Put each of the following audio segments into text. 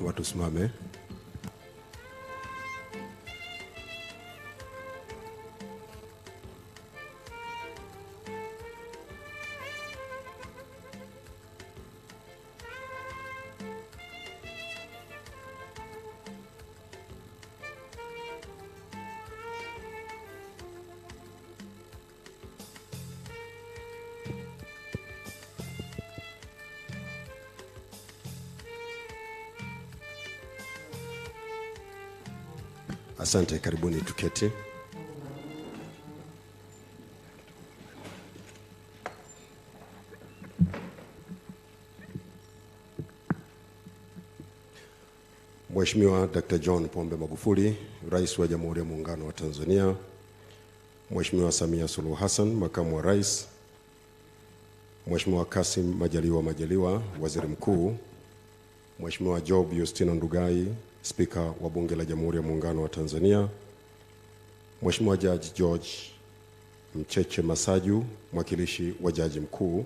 Naomba tusimame. Asante, karibuni tuketi. Mheshimiwa Dr. John Pombe Magufuli, Rais wa Jamhuri ya Muungano wa Tanzania, Mheshimiwa Samia Suluhu Hassan, Makamu wa Rais, Mheshimiwa Kassim Majaliwa, Waziri Mkuu, Mheshimiwa Job Yustino Ndugai, Spika wa Bunge la Jamhuri ya Muungano wa Tanzania, Mheshimiwa Jaji George Mcheche Masaju, mwakilishi wa Jaji Mkuu,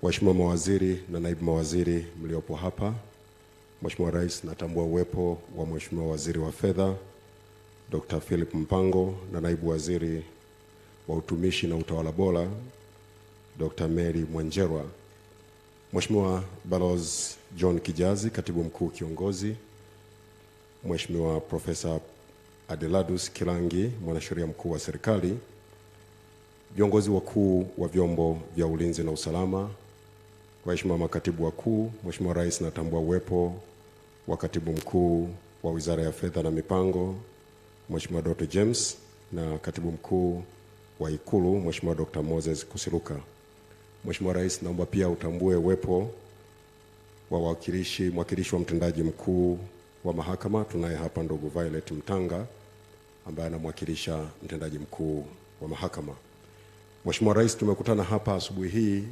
Waheshimiwa mawaziri na naibu mawaziri mliopo hapa, Mheshimiwa Rais, natambua uwepo wa Mheshimiwa Waziri wa Fedha Dr. Philip Mpango na naibu waziri wa Utumishi na Utawala Bora Dr. Mary Mwanjerwa, Mheshimiwa Balozi John Kijazi, Katibu Mkuu Kiongozi, Mheshimiwa Profesa Adeladus Kilangi, Mwanasheria Mkuu wa Serikali, viongozi wakuu wa vyombo vya ulinzi na usalama, waheshimiwa makatibu wakuu. Mheshimiwa Rais, natambua uwepo wa Katibu Mkuu wa Wizara ya Fedha na Mipango, Mheshimiwa Dr. James, na Katibu Mkuu wa Ikulu, Mheshimiwa Dr. Moses Kusiluka. Mheshimiwa Rais, naomba pia utambue uwepo wa mwakilishi wa mtendaji mkuu wa mahakama. Tunaye hapa ndugu Violet Mtanga ambaye anamwakilisha mtendaji mkuu wa mahakama. Mheshimiwa Rais, tumekutana hapa asubuhi hii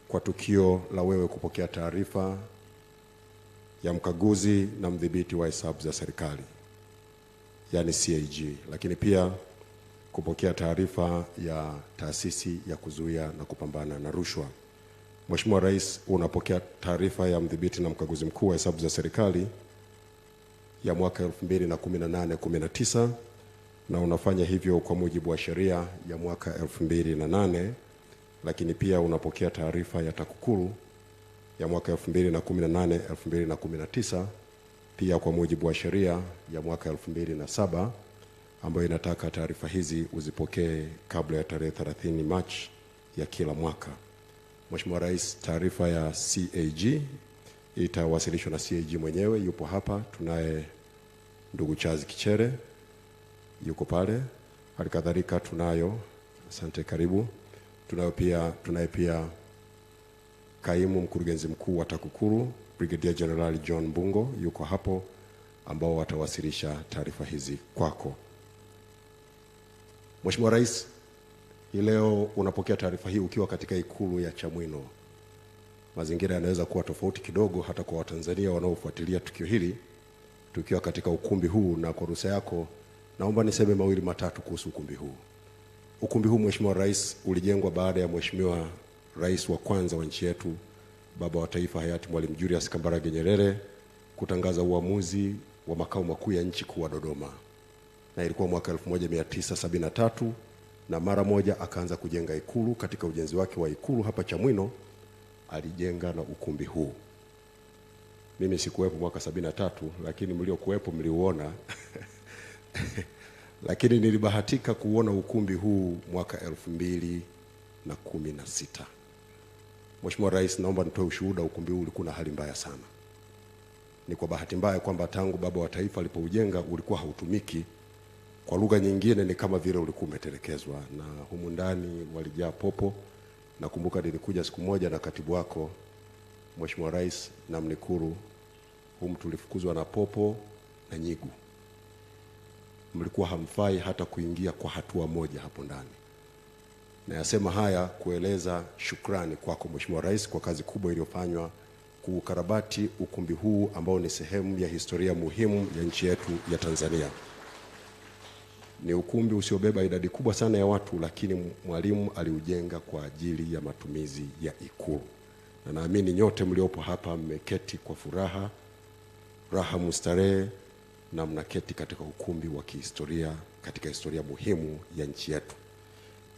kwa tukio la wewe kupokea taarifa ya mkaguzi na mdhibiti wa hesabu za serikali, yani CAG, lakini pia kupokea taarifa ya taasisi ya kuzuia na kupambana na rushwa. Mheshimiwa Rais, unapokea taarifa ya mdhibiti na mkaguzi mkuu wa hesabu za serikali ya mwaka 2018-19 na unafanya hivyo kwa mujibu wa sheria ya mwaka 2008, lakini pia unapokea taarifa ya TAKUKURU ya mwaka 2018-2019 pia kwa mujibu wa sheria ya mwaka 2007 ambayo inataka taarifa hizi uzipokee kabla ya tarehe 30 Machi ya kila mwaka. Mheshimiwa Rais, taarifa ya CAG itawasilishwa na CAG mwenyewe, yupo hapa. Tunaye ndugu Chazi Kichere yuko pale. Halikadhalika tunayo, asante, karibu. Tunaye pia kaimu mkurugenzi mkuu wa TAKUKURU Brigadier General John Mbungo yuko hapo, ambao watawasilisha taarifa hizi kwako. Mheshimiwa Rais, hii leo unapokea taarifa hii ukiwa katika Ikulu ya Chamwino. Mazingira yanaweza kuwa tofauti kidogo hata kwa Watanzania wanaofuatilia tukio hili tukiwa katika ukumbi huu, na kwa ruhusa yako naomba niseme mawili matatu kuhusu ukumbi huu. Ukumbi huu, Mheshimiwa Rais, ulijengwa baada ya Mheshimiwa Rais wa kwanza wa nchi yetu, baba wa taifa hayati Mwalimu Julius Kambarage Nyerere, kutangaza uamuzi wa makao makuu ya nchi kuwa Dodoma, na ilikuwa mwaka 1973, na mara moja akaanza kujenga Ikulu. Katika ujenzi wake wa Ikulu hapa Chamwino alijenga na ukumbi huu. Mimi sikuwepo mwaka 73, lakini mliokuwepo mliuona lakini nilibahatika kuona ukumbi huu mwaka 2016. Mheshimiwa Rais, naomba nitoe ushuhuda. Ukumbi huu ulikuwa na hali mbaya sana. Ni kwa bahati mbaya kwamba tangu baba wa taifa alipoujenga ulikuwa hautumiki. Kwa lugha nyingine ni kama vile ulikuwa umetelekezwa, na humu ndani walijaa popo. Nakumbuka nilikuja siku moja na katibu wako Mheshimiwa Rais na mnikuru, humu tulifukuzwa na popo na nyigu. Mlikuwa hamfai hata kuingia kwa hatua moja hapo ndani. Na yasema haya kueleza shukrani kwako Mheshimiwa Rais kwa kazi kubwa iliyofanywa kuukarabati ukumbi huu ambao ni sehemu ya historia muhimu ya nchi yetu ya Tanzania. Ni ukumbi usiobeba idadi kubwa sana ya watu, lakini Mwalimu aliujenga kwa ajili ya matumizi ya Ikulu. Na naamini nyote mliopo hapa mmeketi kwa furaha raha mustarehe na mnaketi katika ukumbi wa kihistoria katika historia muhimu ya nchi yetu.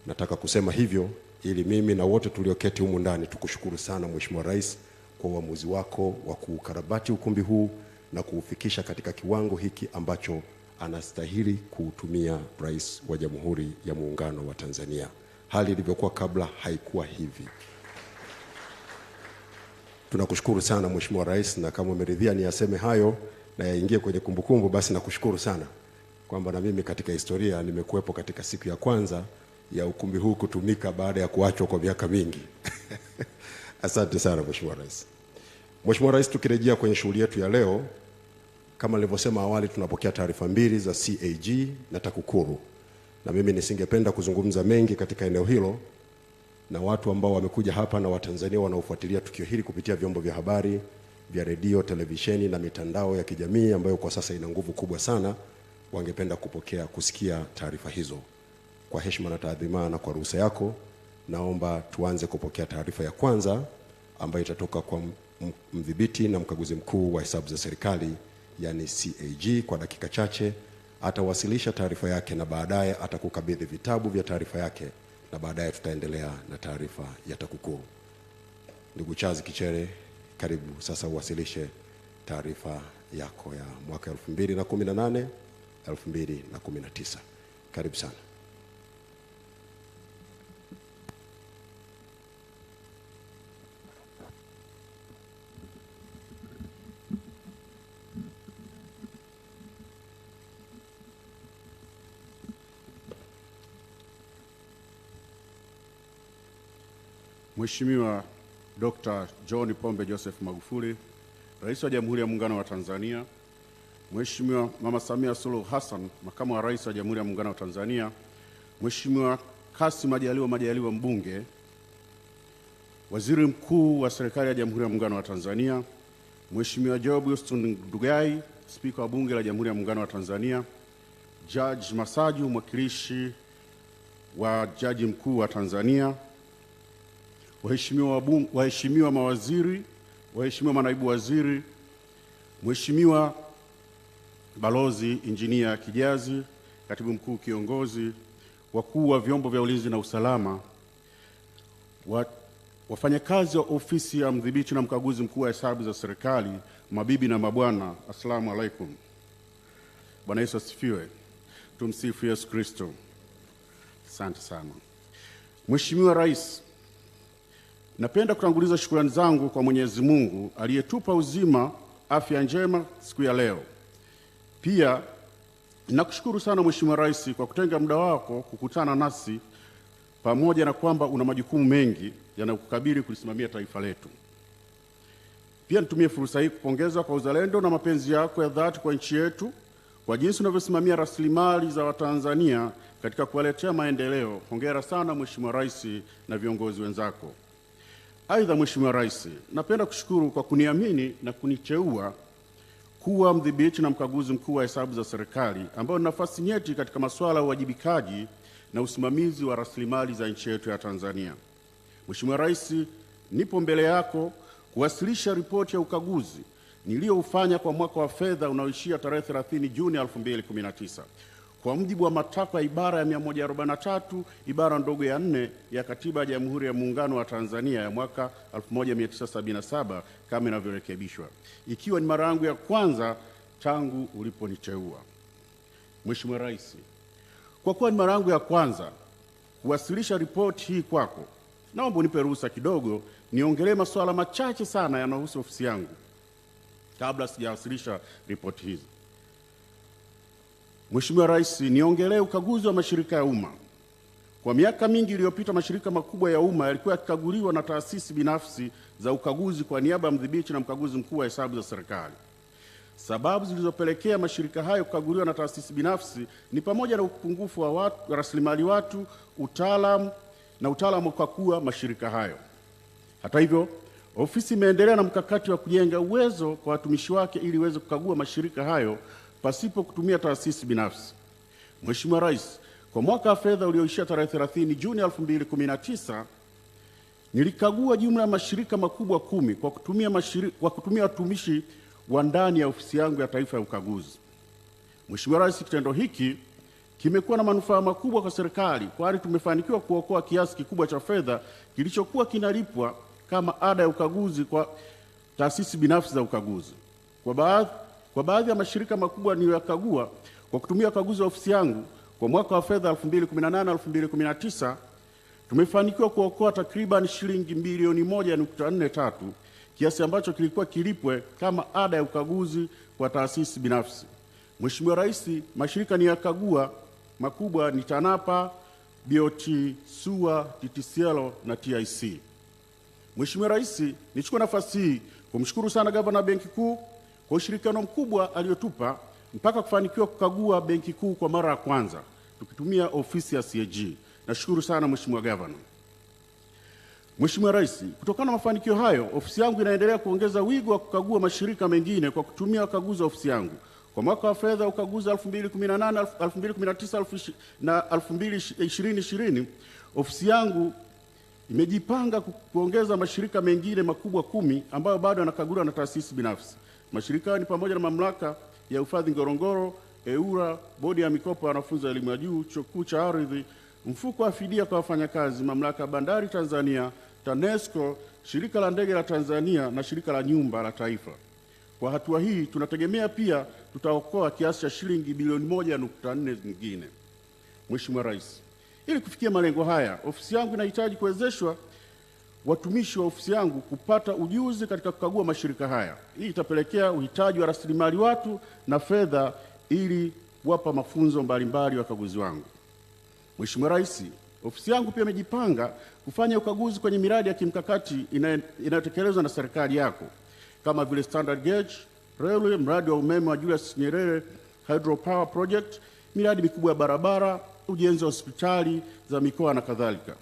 Nataka kusema hivyo ili mimi na wote tulioketi humu ndani tukushukuru sana Mheshimiwa Rais kwa uamuzi wako wa kuukarabati ukumbi huu na kuufikisha katika kiwango hiki ambacho anastahili kuutumia Rais wa Jamhuri ya Muungano wa Tanzania. Hali ilivyokuwa kabla haikuwa hivi. Tunakushukuru sana Mheshimiwa Rais, na kama umeridhia niyaseme hayo na yaingie kwenye kumbukumbu, basi nakushukuru sana kwamba na mimi katika historia nimekuwepo katika siku ya kwanza ya ukumbi huu kutumika baada ya kuachwa kwa miaka mingi. Asante sana Mheshimiwa Rais. Mheshimiwa Rais, tukirejea kwenye shughuli yetu ya leo, kama nilivyosema awali, tunapokea taarifa mbili za CAG na TAKUKURU, na mimi nisingependa kuzungumza mengi katika eneo hilo, na watu ambao wamekuja hapa na Watanzania wanaofuatilia tukio hili kupitia vyombo vya habari vya redio, televisheni na mitandao ya kijamii ambayo kwa sasa ina nguvu kubwa sana, wangependa kusikia taarifa hizo. Kwa heshima na taadhima na kwa ruhusa yako, naomba tuanze kupokea taarifa ya kwanza ambayo itatoka kwa mdhibiti na mkaguzi mkuu wa hesabu za serikali, yani CAG. Kwa dakika chache atawasilisha taarifa yake na baadaye atakukabidhi vitabu vya taarifa yake, na baadaye tutaendelea na taarifa ya TAKUKURU. Ndugu Charles Kichere, karibu sasa uwasilishe taarifa yako ya mwaka 2018 2019. Karibu sana. Mheshimiwa Dr. John Pombe Joseph Magufuli, Rais wa Jamhuri ya Muungano wa Tanzania, Mheshimiwa Mama Samia Suluhu Hassan, Makamu wa Rais wa Jamhuri ya Muungano wa Tanzania, Mheshimiwa Kassim Majaliwa Mbunge, Waziri Mkuu wa Serikali ya Jamhuri ya Muungano wa Tanzania, Mheshimiwa Job Yustin Ndugai, Spika wa Bunge la Jamhuri ya Muungano wa Tanzania, Judge Masaju, mwakilishi wa Jaji Mkuu wa Tanzania, waheshimiwa mawaziri, waheshimiwa manaibu waziri, Mheshimiwa Balozi Injinia Kijazi, Katibu Mkuu Kiongozi, wakuu wa vyombo vya ulinzi na usalama, wafanyakazi wa ofisi ya mdhibiti na mkaguzi mkuu wa hesabu za serikali, mabibi na mabwana, asalamu alaikum. Bwana Yesu asifiwe. Tumsifu Yesu Kristo. Asante sana. Mheshimiwa Rais, napenda kutanguliza shukrani zangu kwa Mwenyezi Mungu aliyetupa uzima, afya njema siku ya leo. Pia nakushukuru sana Mheshimiwa Rais kwa kutenga muda wako kukutana nasi, pamoja na kwamba una majukumu mengi yanayokukabili kulisimamia taifa letu. Pia nitumie fursa hii kupongeza kwa uzalendo na mapenzi yako ya dhati kwa nchi yetu, kwa jinsi unavyosimamia rasilimali za Watanzania katika kuwaletea maendeleo. Hongera sana Mheshimiwa Rais na viongozi wenzako. Aidha, Mheshimiwa Rais, napenda kushukuru kwa kuniamini na kuniteua kuwa mdhibiti na mkaguzi mkuu wa hesabu za serikali, ambayo ni nafasi nyeti katika masuala ya uwajibikaji na usimamizi wa rasilimali za nchi yetu ya Tanzania. Mheshimiwa Rais, nipo mbele yako kuwasilisha ripoti ya ukaguzi niliyoufanya kwa mwaka wa fedha unaoishia tarehe 30 Juni 2019 kwa mujibu wa matakwa ya ibara ya 143 ibara ndogo ya 4 ya Katiba ya Jamhuri ya Muungano wa Tanzania ya mwaka 1977 kama inavyorekebishwa, ikiwa ni mara yangu ya kwanza tangu uliponiteua. Mheshimiwa Rais, kwa kuwa ni mara yangu ya kwanza kuwasilisha ripoti hii kwako, naomba unipe ruhusa kidogo niongelee masuala machache sana yanayohusu ofisi yangu kabla sijawasilisha ripoti hizi. Mheshimiwa Rais, niongelee ukaguzi wa mashirika ya umma. Kwa miaka mingi iliyopita, mashirika makubwa ya umma yalikuwa yakikaguliwa na taasisi binafsi za ukaguzi kwa niaba ya mdhibiti na mkaguzi mkuu wa hesabu za serikali. Sababu zilizopelekea mashirika hayo kukaguliwa na taasisi binafsi ni pamoja na upungufu wa rasilimali watu, utaalamu wa kukagua mashirika hayo. Hata hivyo, ofisi imeendelea na mkakati wa kujenga uwezo kwa watumishi wake ili iweze kukagua mashirika hayo pasipo kutumia taasisi binafsi. Mheshimiwa Rais, kwa mwaka wa fedha ulioishia tarehe 30 Juni 2019, nilikagua jumla ya mashirika makubwa 10 kwa kutumia watumishi wa ndani ya ofisi yangu ya taifa ya ukaguzi. Mheshimiwa Rais, kitendo hiki kimekuwa na manufaa makubwa kwa serikali, kwani tumefanikiwa kuokoa kiasi kikubwa cha fedha kilichokuwa kinalipwa kama ada ya ukaguzi kwa taasisi binafsi za ukaguzi. Kwa baadhi ya mashirika makubwa niliyoyakagua kwa kutumia ukaguzi wa ofisi yangu kwa mwaka wa fedha 2018-2019, tumefanikiwa kuokoa takriban shilingi bilioni 1.43, kiasi ambacho kilikuwa kilipwe kama ada ya ukaguzi kwa taasisi binafsi. Mheshimiwa Rais, mashirika niliyokagua makubwa ni TANAPA, BOT, SUA, TTCL na TIC. Mheshimiwa Rais, nichukue nafasi hii kumshukuru sana Gavana wa Benki Kuu kwa ushirikiano mkubwa aliotupa mpaka kufanikiwa kukagua Benki Kuu kwa mara ya kwanza tukitumia ofisi ya CAG. Nashukuru sana Mheshimiwa Gavana. Mheshimiwa Rais, kutokana na mafanikio hayo, ofisi yangu inaendelea kuongeza wigo wa kukagua mashirika mengine kwa kutumia wakaguzi wa ofisi yangu. Kwa mwaka wa fedha ukaguzi 2018, 2019 na 2020, ofisi yangu imejipanga kuongeza mashirika mengine makubwa 10 ambayo bado yanakaguliwa na taasisi binafsi. Mashirika hayo ni pamoja na Mamlaka ya Hifadhi Ngorongoro, EWURA, Bodi ya Mikopo ya Wanafunzi wa Elimu ya Juu, Chuo Kikuu cha Ardhi, Mfuko wa Fidia kwa Wafanyakazi, Mamlaka ya Bandari Tanzania, TANESCO, Shirika la Ndege la Tanzania na Shirika la Nyumba la Taifa. Kwa hatua hii tunategemea pia tutaokoa kiasi cha shilingi bilioni 1.4 nyingine. Mheshimiwa Rais, ili kufikia malengo haya, ofisi yangu inahitaji kuwezeshwa watumishi wa ofisi yangu kupata ujuzi katika kukagua mashirika haya. Hii itapelekea uhitaji wa rasilimali watu na fedha ili kuwapa mafunzo mbalimbali wakaguzi wangu. Mheshimiwa Rais, ofisi yangu pia imejipanga kufanya ukaguzi kwenye miradi ya kimkakati inayotekelezwa na serikali yako kama vile Standard Gauge Railway, mradi wa umeme wa Julius Nyerere Hydropower Project, miradi mikubwa ya barabara, ujenzi wa hospitali za mikoa na kadhalika.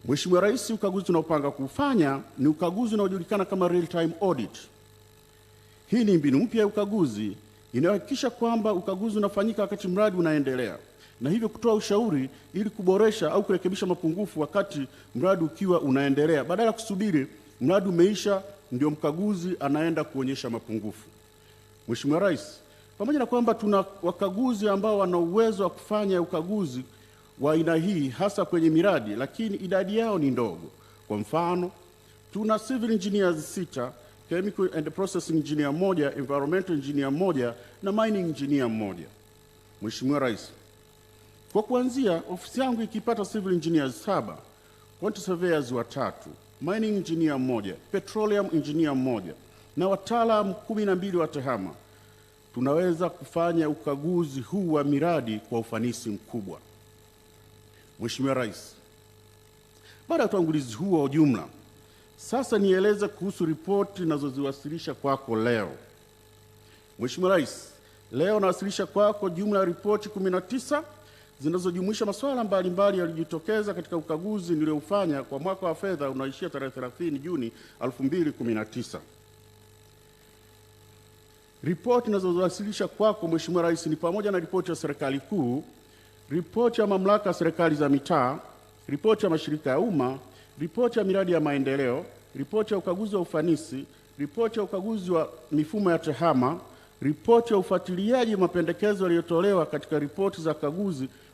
Mheshimiwa Rais, ukaguzi tunaopanga kufanya ni ukaguzi unaojulikana kama real time audit. Hii ni mbinu mpya ya ukaguzi inayohakikisha kwamba ukaguzi unafanyika wakati mradi unaendelea, na hivyo kutoa ushauri ili kuboresha au kurekebisha mapungufu wakati mradi ukiwa unaendelea, badala ya kusubiri mradi umeisha ndio mkaguzi anaenda kuonyesha mapungufu. Mheshimiwa Rais, pamoja na kwamba tuna wakaguzi ambao wana uwezo wa kufanya ukaguzi wa aina hii hasa kwenye miradi, lakini idadi yao ni ndogo. Kwa mfano, tuna civil engineers 6, chemical and processing engineer 1, environmental engineer 1 na mining engineer 1. Mheshimiwa Rais, kwa kuanzia ofisi yangu ikipata civil engineers 7, quantity surveyors 3, mining engineer 1, petroleum engineer 1 na wataalamu 12 wa TEHAMA, tunaweza kufanya ukaguzi huu wa miradi kwa ufanisi mkubwa. Mheshimiwa Rais, baada ya utangulizi huu wa ujumla, sasa nieleze kuhusu ripoti ninazoziwasilisha kwako leo. Mheshimiwa Rais, leo nawasilisha kwako jumla ya ripoti 19 zinazojumuisha masuala mbalimbali yaliyojitokeza katika ukaguzi niliofanya kwa mwaka wa fedha unaoishia tarehe 30 Juni 2019. Ripoti ninazowasilisha kwako Mheshimiwa Rais ni pamoja na ripoti ya serikali kuu, ripoti ya mamlaka ya serikali za mitaa, ripoti ya mashirika ya umma, ripoti ya miradi ya maendeleo, ripoti ya ukaguzi wa ufanisi, ripoti ya ukaguzi wa mifumo ya TEHAMA, ripoti ya ufuatiliaji wa mapendekezo yaliyotolewa katika ripoti za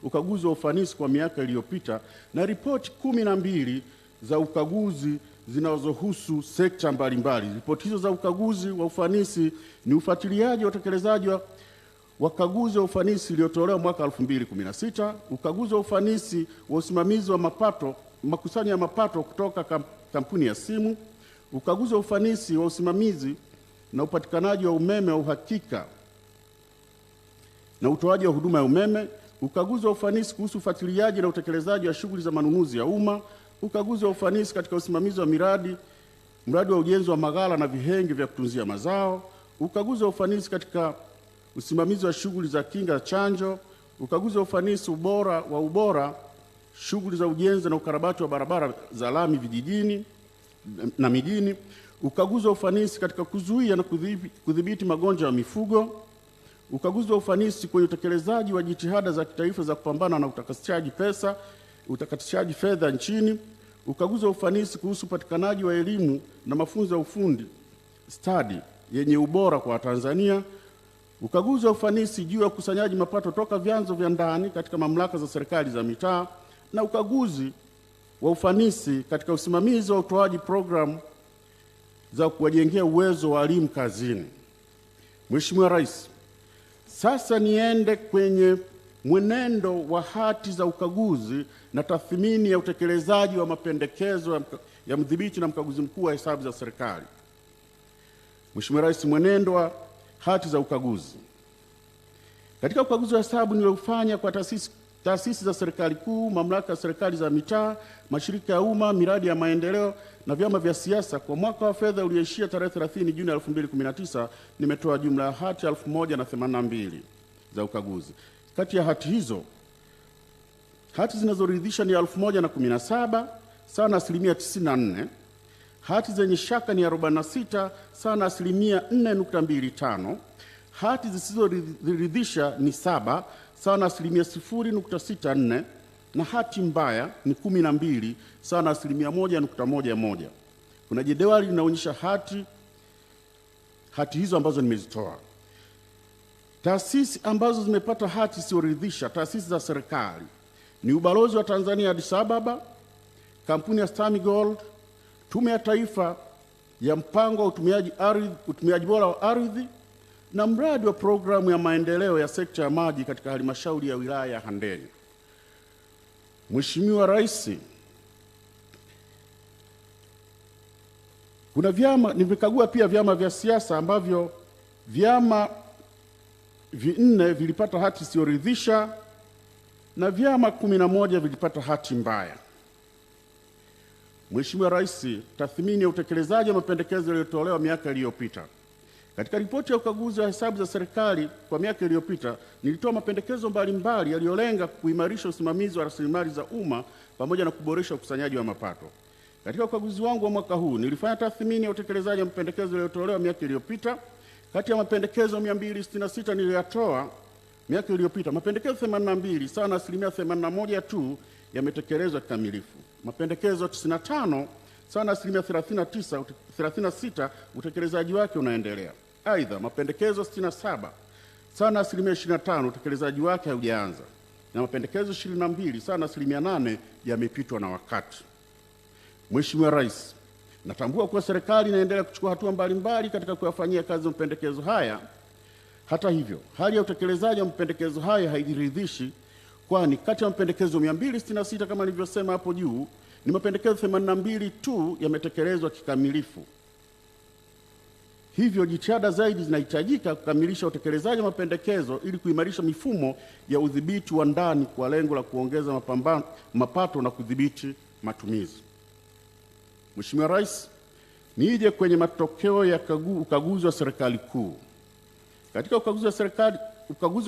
ukaguzi wa ufanisi kwa miaka iliyopita, na ripoti 12 za ukaguzi zinazohusu sekta mbalimbali. Ripoti hizo za ukaguzi wa ufanisi ni ufuatiliaji wa utekelezaji wa wakaguzi wa ufanisi uliotolewa mwaka 2016, ukaguzi wa ufanisi wa usimamizi wa makusanyo ya mapato kutoka kampuni ya simu, ukaguzi wa ufanisi wa usimamizi na upatikanaji wa umeme wa uhakika na utoaji wa huduma ya umeme, ukaguzi wa ufanisi kuhusu ufuatiliaji na utekelezaji wa shughuli za manunuzi ya umma, ukaguzi wa ufanisi katika usimamizi wa mradi wa ujenzi wa maghala na vihenge vya kutunzia mazao, ukaguzi wa ufanisi katika usimamizi wa shughuli za kinga chanjo, ukaguzi wa ufanisi ubora shughuli za ujenzi na ukarabati wa barabara za lami vijijini na mijini, ukaguzi wa ufanisi katika kuzuia na kudhibiti magonjwa ya mifugo, ukaguzi wa ufanisi kwenye utekelezaji wa jitihada za kitaifa za kupambana na utakatishaji fedha nchini, ukaguzi wa ufanisi kuhusu upatikanaji wa elimu na mafunzo ya ufundi stadi yenye ubora kwa Watanzania, ukaguzi wa ufanisi juu ya ukusanyaji mapato toka vyanzo vya ndani katika mamlaka za serikali za mitaa, na ukaguzi wa ufanisi katika usimamizi wa utoaji programu za kuwajengea uwezo wa walimu kazini. Mheshimiwa Rais, sasa niende kwenye mwenendo wa hati za ukaguzi na tathmini ya utekelezaji wa mapendekezo ya mdhibiti na mkaguzi mkuu wa hesabu za serikali. Mheshimiwa Rais, mwenendo wa hati za ukaguzi. Katika ukaguzi wa hesabu niliofanya kwa taasisi za serikali kuu, mamlaka ya serikali za mitaa, mashirika ya umma, miradi ya maendeleo na vyama vya siasa kwa mwaka wa fedha ulioishia tarehe 30 Juni 2019, nimetoa jumla ya hati 1082 za ukaguzi. Kati ya hati hizo, hati zinazoridhisha ni 1017, sawa na 94%. Hati zenye shaka ni 46, sawa na 4.25%. Hati zisizoridhisha ni 7, sawa na 0.64%, na hati mbaya ni 12, sawa na 1.11%. Kuna jedwali linaonyesha hati hizo ambazo nimezitoa. Taasisi ambazo zimepata hati isiyoridhisha, taasisi za serikali ni Ubalozi wa Tanzania Addis Ababa, kampuni ya Stami Gold, Tume ya Taifa ya Mpango wa Utumiaji Bora wa Ardhi, na mradi wa programu ya maendeleo ya sekta ya maji katika halmashauri ya wilaya ya Handeni. Mheshimiwa Rais, nimekagua pia vyama vya siasa ambavyo vyama 4 vilipata hati isiyoridhisha na vyama 11 vilipata hati mbaya. Mheshimiwa Rais, tathmini ya utekelezaji wa mapendekezo yaliyotolewa miaka iliyopita. Katika ripoti ya ukaguzi wa hesabu za serikali kwa miaka iliyopita, nilitoa mapendekezo mbalimbali yaliyolenga kuimarisha usimamizi wa rasilimali za umma pamoja na kuboresha ukusanyaji wa mapato. Katika ukaguzi wangu wa mwaka huu, nilifanya tathmini ya utekelezaji wa mapendekezo yaliyotolewa miaka iliyopita. Kati ya mapendekezo 266 niliyotoa miaka iliyopita, mapendekezo 82, sawa na 81% tu yametekelezwa kikamilifu. Mapendekezo 95, sawa na 36%, utekelezaji wake unaendelea. Aidha, mapendekezo 67, sawa na 25%, utekelezaji wake haujaanza, na mapendekezo 22, sawa na 8%, yamepitwa na wakati. Mheshimiwa Rais, natambua kuwa serikali inaendelea kuchukua hatua mbalimbali katika kuyafanyia kazi mapendekezo haya. Hata hivyo, hali ya utekelezaji wa mapendekezo haya hairidhishi, kwani kati ya mapendekezo 266 kama nilivyosema hapo juu, ni mapendekezo 82 tu yametekelezwa kikamilifu. Hivyo jitihada zaidi zinahitajika kukamilisha utekelezaji wa mapendekezo ili kuimarisha mifumo ya udhibiti wa ndani kwa lengo la kuongeza mapato na kudhibiti matumizi. Mheshimiwa Rais, nije kwenye matokeo ya ukaguzi wa serikali kuu. Katika ukaguzi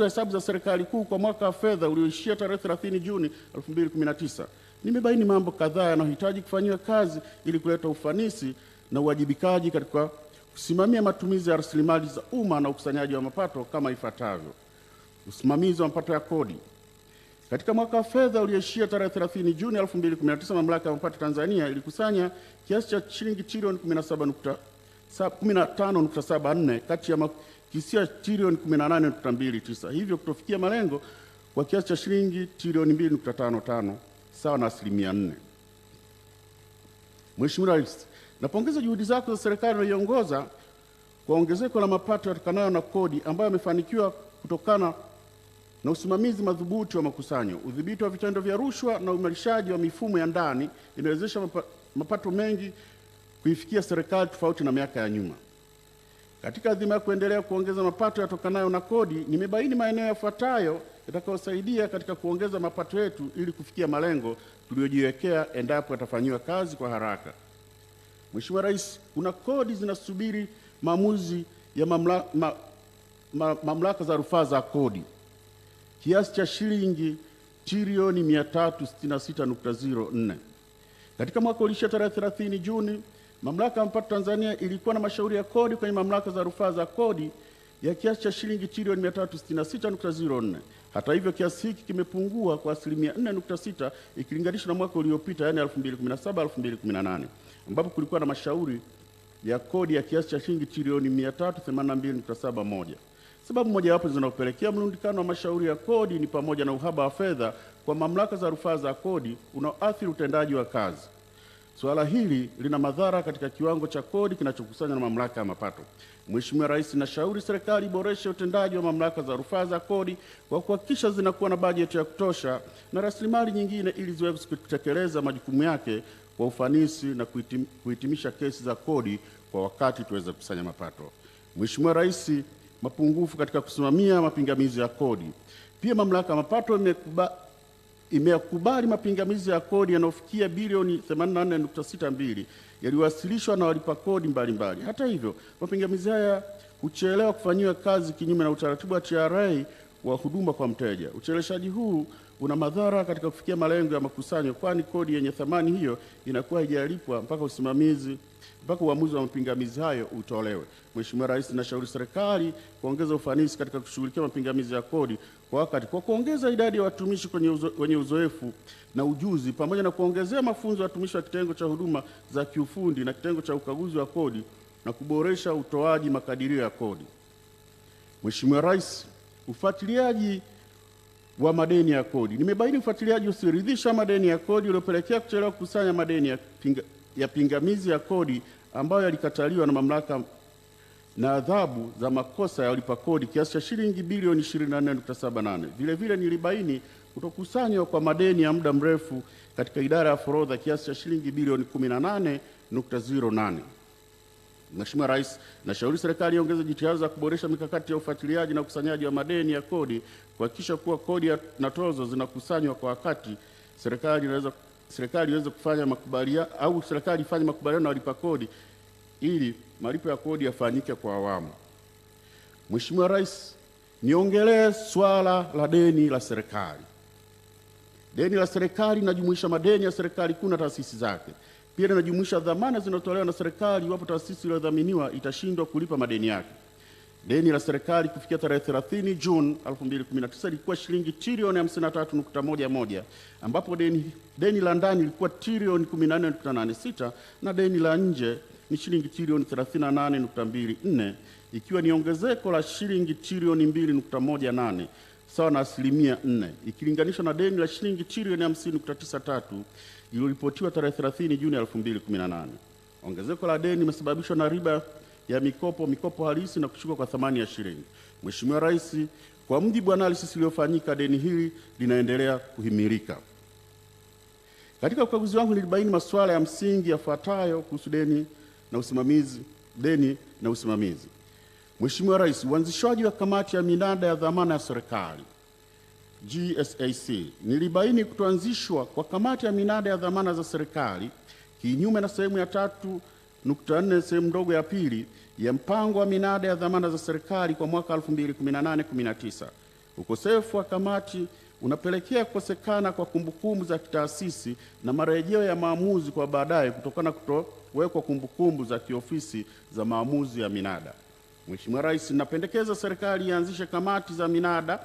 wa hesabu za serikali kuu kwa mwaka wa fedha ulioishia tarehe 30 Juni 2019, nimebaini mambo kadhaa yanayohitaji kufanyiwa kazi ili kuleta ufanisi na uwajibikaji katika kusimamia matumizi ya rasilimali za umma na ukusanyaji wa mapato kama ifuatavyo. Usimamizi wa mapato ya kodi. Katika mwaka wa fedha ulioishia tarehe 30 Juni 2019, Mamlaka ya Mapato Tanzania ilikusanya kiasi cha shilingi trilioni 15.74 kati ya kisia trilioni 18.29, hivyo kutofikia malengo kwa kiasi cha shilingi trilioni 2.55, sawa na 4%. Mheshimiwa Rais, napongeza juhudi zako za serikali unayoongoza kwa ongezeko la mapato yatokanayo na kodi ambayo yamefanikiwa kutokana na usimamizi madhubuti wa makusanyo, udhibiti wa vitendo vya rushwa na uimarishaji wa mifumo ya ndani inawezesha mapato mengi kuifikia serikali tofauti na miaka ya nyuma. Katika adhima ya kuendelea kuongeza mapato yatokanayo na kodi, nimebaini maeneo yafuatayo yatakayosaidia katika kuongeza mapato yetu ili kufikia malengo tuliyojiwekea endapo yatafanyiwa kazi kwa haraka. Mheshimiwa Rais, kuna kodi zinasubiri maamuzi ya mamlaka za rufaa za kodi kiasi cha shilingi trilioni 366.04. Katika mwaka ulioishia tarehe 30 Juni, Mamlaka ya Mapato Tanzania ilikuwa na mashauri ya kodi kwenye mamlaka za rufaa za kodi ya kiasi cha shilingi trilioni 366.04. Hata hivyo, kiasi hiki kimepungua kwa 4.6% ikilinganishwa na mwaka uliopita, yani 2017-2018, ambapo kulikuwa na mashauri ya kodi ya kiasi cha shilingi trilioni 382.71. Sababu mojawapo zinazopelekea mlundikano wa mashauri ya kodi ni pamoja na uhaba wa fedha kwa mamlaka za rufaa za kodi unaoathiri utendaji wa kazi. Suala hili lina madhara katika kiwango cha kodi kinachokusanywa na mamlaka ya mapato. Mheshimiwa Rais, nashauri serikali iboreshe utendaji wa mamlaka za rufaa za kodi kwa kuhakikisha zinakuwa na bajeti ya kutosha na rasilimali nyingine ili ziweze kutekeleza majukumu yake kwa ufanisi na kuhitimisha kesi za kodi kwa wakati tuweze kukusanya mapato. Mheshimiwa Rais, mapungufu katika kusimamia mapingamizi ya kodi. Pia mamlaka ya mapato imekubali mapingamizi ya kodi yanayofikia bilioni 84.62 yaliyowasilishwa na walipa kodi mbalimbali. Hata hivyo, mapingamizi haya huchelewa kufanyiwa kazi kinyume na utaratibu wa TRA wa huduma kwa mteja. Ucheleweshaji huu una madhara katika kufikia malengo ya makusanyo, kwani kodi yenye thamani hiyo inakuwa haijalipwa mpaka uamuzi wa mapingamizi hayo utolewe. Mheshimiwa Rais, nashauri serikali kuongeza ufanisi katika kushughulikia mapingamizi ya kodi kwa wakati kwa kuongeza idadi ya watumishi wenye uzoefu na ujuzi pamoja na kuongezea mafunzo ya watumishi wa kitengo cha huduma za kiufundi na kitengo cha ukaguzi wa kodi na kuboresha utoaji makadirio ya kodi. Mheshimiwa Rais, ufuatiliaji wa madeni ya kodi. Nimebaini ufuatiliaji usioridhisha madeni ya kodi uliopelekea kuchelewa kukusanya madeni ya pingamizi ya kodi ambayo yalikataliwa na mamlaka na adhabu za makosa ya walipa kodi kiasi cha shilingi bilioni 24.78. Vile vile nilibaini kutokusanywa kwa madeni ya muda mrefu katika idara ya forodha kiasi cha shilingi bilioni 18.08. Mheshimiwa Rais, nashauri serikali iongeze jitihada za kuboresha mikakati ya ufuatiliaji na ukusanyaji wa madeni ya kodi, kuhakikisha kuwa kodi na tozo zinakusanywa kwa wakati. Serikali iweze kufanya serikali ifanye makubaliano na walipa kodi ili malipo ya kodi yafanyike kwa awamu. Mheshimiwa Rais, niongelee swala la deni la serikali. Deni la serikali linajumuisha madeni ya serikali kuu na taasisi zake. Pia linajumuisha dhamana zinazotolewa na serikali iwapo taasisi iliyodhaminiwa itashindwa kulipa madeni yake. Deni la serikali kufikia tarehe 30 Juni 2019 lilikuwa shilingi trilioni 53.11, ambapo deni la ndani lilikuwa trilioni 14.86 na deni la nje ni shilingi trilioni 38.24, ikiwa ni ongezeko la shilingi trilioni 2.18 sawa na 4%, ikilinganishwa na deni la shilingi trilioni 50.93 iliyoripotiwa tarehe 30 Juni 2018. Ongezeko la deni limesababishwa na riba ya mikopo halisi na kushuka kwa thamani ya shilingi. Mheshimiwa Rais, kwa mujibu wa analysis iliyofanyika, deni hili linaendelea kuhimilika. Katika ukaguzi wangu nilibaini masuala ya msingi yafuatayo kuhusu deni na usimamizi. Mheshimiwa Rais, uanzishwaji wa kamati ya minada ya dhamana ya serikali GSAC. Nilibaini kutoanzishwa kwa kamati ya minada ya dhamana za serikali kinyume na sehemu ya 3.4 sehemu ndogo ya pili ya mpango wa minada ya dhamana za serikali kwa mwaka 2018-19. Ukosefu wa kamati unapelekea kukosekana kwa kumbukumbu za kitaasisi na marejeo ya maamuzi kwa baadaye kutokana kutowekwa kumbukumbu za kiofisi za maamuzi ya minada. Mheshimiwa Rais, ninapendekeza serikali ianzishe kamati za minada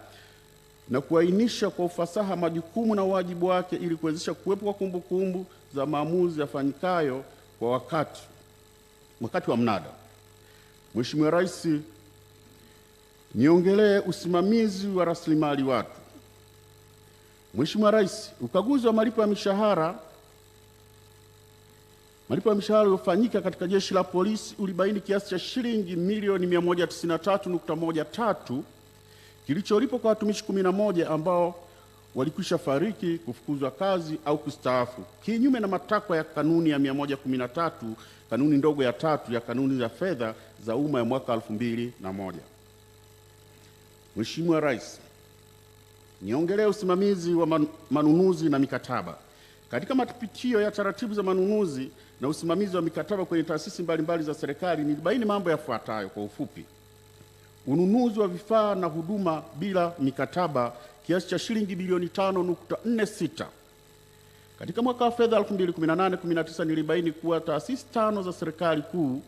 na kuainisha kwa ufasaha majukumu na wajibu wake ili kuwezesha kuwepo kwa kumbukumbu za maamuzi yafanyikayo kwa wakati wa mnada. Mheshimiwa Rais, niongelee usimamizi wa rasilimali watu. Mheshimiwa Rais, ukaguzi wa malipo ya mishahara uliofanyika katika Jeshi la Polisi ulibaini kiasi cha shilingi milioni 193.13 kilicholipwa kwa watumishi 11 ambao walikwisha fariki, kufukuzwa kazi au kustaafu, kinyume na matakwa ya kanuni ya 113 kanuni ndogo ya 3 ya kanuni za fedha za umma ya mwaka 2001. Mheshimiwa Rais, niongelee usimamizi wa manunuzi na mikataba. Katika mapitio ya taratibu za manunuzi na usimamizi wa mikataba kwenye taasisi mbalimbali za serikali, nilibaini mambo yafuatayo kwa ufupi. Ununuzi wa vifaa na huduma bila mikataba kiasi cha shilingi bilioni 5.46. Katika mwaka wa fedha 2018-19 nilibaini kuwa taasisi 5 za serikali kuu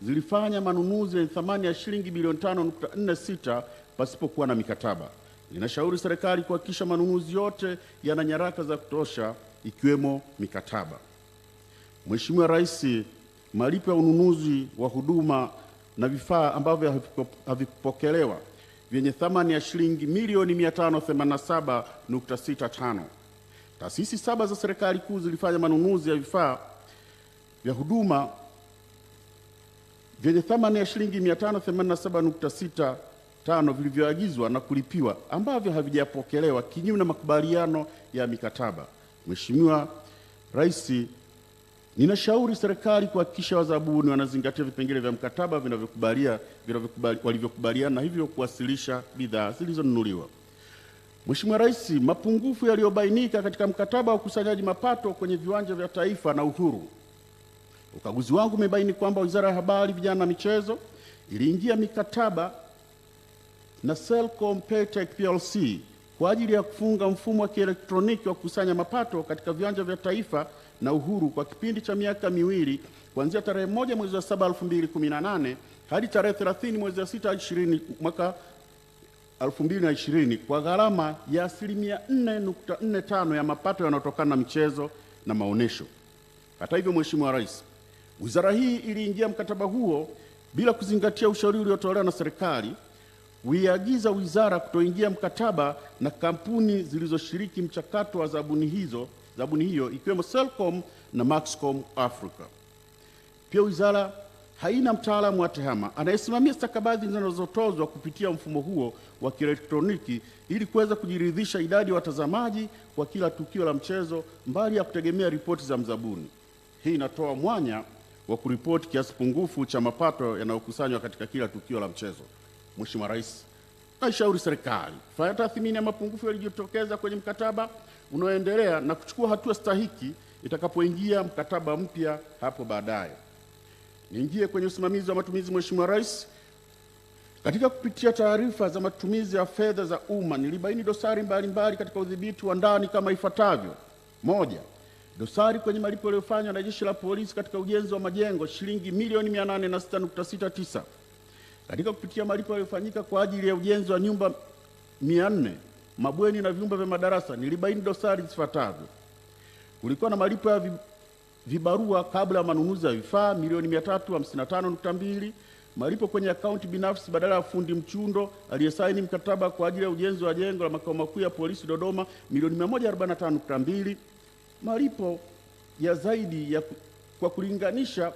zilifanya manunuzi yenye thamani ya shilingi bilioni 5.46 pasipokuwa na mikataba. Ninashauri serikali kuhakikisha manunuzi yote yana nyaraka za kutosha ikiwemo mikataba. Mheshimiwa Rais, malipo ya ununuzi wa huduma na vifaa ambavyo havikupokelewa vyenye thamani ya shilingi milioni 587.65. Taasisi 7 za serikali kuu zilifanya manunuzi ya vifaa vya huduma vyenye thamani ya shilingi 587.65 vilivyoagizwa na kulipiwa ambavyo havijapokelewa kinyume na makubaliano ya mikataba. Mheshimiwa Rais, ninashauri serikali kuhakikisha wazabuni wanazingatia vipengele vya mkataba walivyokubaliana na hivyo kuwasilisha bidhaa zilizonunuliwa. Mheshimiwa Rais, mapungufu yaliyobainika katika mkataba wa ukusanyaji mapato kwenye viwanja vya Taifa na Uhuru. Ukaguzi wangu umebaini kwamba Wizara ya Habari, Vijana na Michezo iliingia mikataba na Selcom Paytech PLC kwa ajili ya kufunga mfumo wa kielektroniki wa kukusanya mapato katika viwanja vya Taifa na Uhuru kwa kipindi cha miaka miwili kuanzia tarehe 1 mwezi wa 7 2018 hadi tarehe 30 mwezi wa 6 mwaka 2020 kwa gharama ya 4.45% ya mapato yanayotokana na michezo na maonesho. Hata hivyo, Mheshimiwa Rais, wizara hii iliingia mkataba huo bila kuzingatia ushauri uliotolewa na serikali. Uiagiza wizara kutoingia mkataba na kampuni zilizoshiriki mchakato wa zabuni hiyo ikiwemo Selcom na Maxcom Africa. Pia wizara haina mtaalamu wa tehama anayesimamia stakabadhi zinazotozwa kupitia mfumo huo wa kielektroniki ili kuweza kujiridhisha idadi ya watazamaji kwa kila tukio la mchezo, mbali ya kutegemea ripoti za mzabuni. Hii inatoa mwanya wa kuripoti kiasi pungufu cha mapato yanayokusanywa katika kila tukio la mchezo. Mheshimiwa Rais, naishauri serikali kufanya tathmini ya mapungufu yaliyotokeza kwenye mkataba unaoendelea na kuchukua hatua stahiki itakapoingia mkataba mpya hapo baadaye. Niingie kwenye usimamizi wa matumizi. Mheshimiwa Rais, katika kupitia taarifa za matumizi ya fedha za umma nilibaini dosari mbalimbali katika udhibiti wa ndani kama ifuatavyo. 1. Dosari kwenye malipo yaliyofanywa na Jeshi la Polisi katika ujenzi wa majengo shilingi milioni 806.69. Katika kupitia malipo yaliyofanyika kwa ajili ya ujenzi wa nyumba 400, mabweni na vyumba vya madarasa nilibaini dosari zifuatazo. Kulikuwa na malipo ya vibarua kabla ya manunuzi ya vifaa milioni 355.2, malipo kwenye akaunti binafsi badala ya fundi mchundo aliyesaini mkataba kwa ajili ya ujenzi wa jengo la makao makuu ya polisi Dodoma milioni 145.2, malipo ya zaidi kwa kulinganisha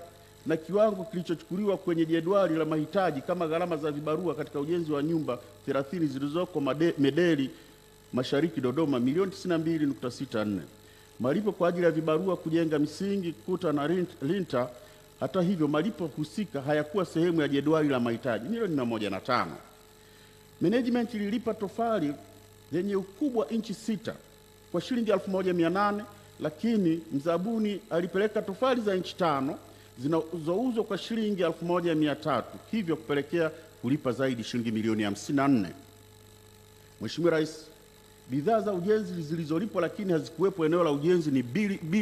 na kiwango kilichochukuliwa kwenye jedwali la mahitaji kama gharama za vibarua katika ujenzi wa nyumba 30 zilizoko Medeli Mashariki Dodoma milioni 92.64, malipo kwa ajili ya vibarua kujenga misingi, kuta na linta. Hata hivyo, malipo husika hayakuwa sehemu ya jedwali la mahitaji milioni 105. Management ililipa tofali yenye ukubwa inchi 6 kwa shilingi 1,800, lakini mzabuni alipeleka tofali za inchi 5 zinazouzwa kwa shilingi 1,300, hivyo kupelekea kulipa zaidi shilingi milioni 54. Mheshimiwa Rais, bidhaa za ujenzi zilizolipwa lakini hazikuwepo eneo la ujenzi ni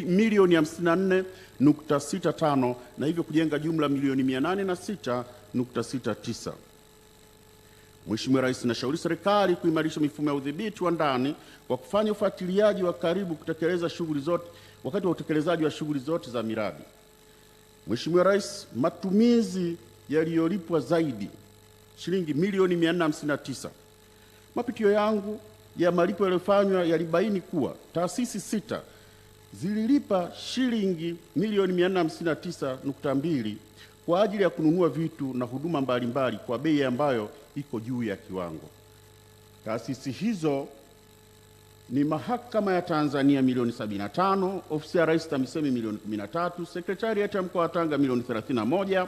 milioni 54.65 na hivyo kujenga jumla milioni 806.69. Mheshimiwa Rais, nashauri serikali kuimarisha mifumo ya udhibiti wa ndani kwa kufanya ufuatiliaji wa karibu kutekeleza shughuli zote wakati wa utekelezaji wa shughuli zote za miradi. Mheshimiwa Rais, matumizi yaliyolipwa zaidi shilingi milioni 459. Mapitio yangu ya malipo yaliyofanywa yalibaini kuwa taasisi 6 zililipa shilingi milioni 459.2 kwa ajili ya kununua vitu na huduma mbalimbali kwa bei ambayo iko juu ya kiwango. Taasisi hizo ni Mahakama ya Tanzania milioni 75, Ofisi ya Rais TAMISEMI milioni 13, Sekretarieti ya Mkoa wa Tanga milioni 31,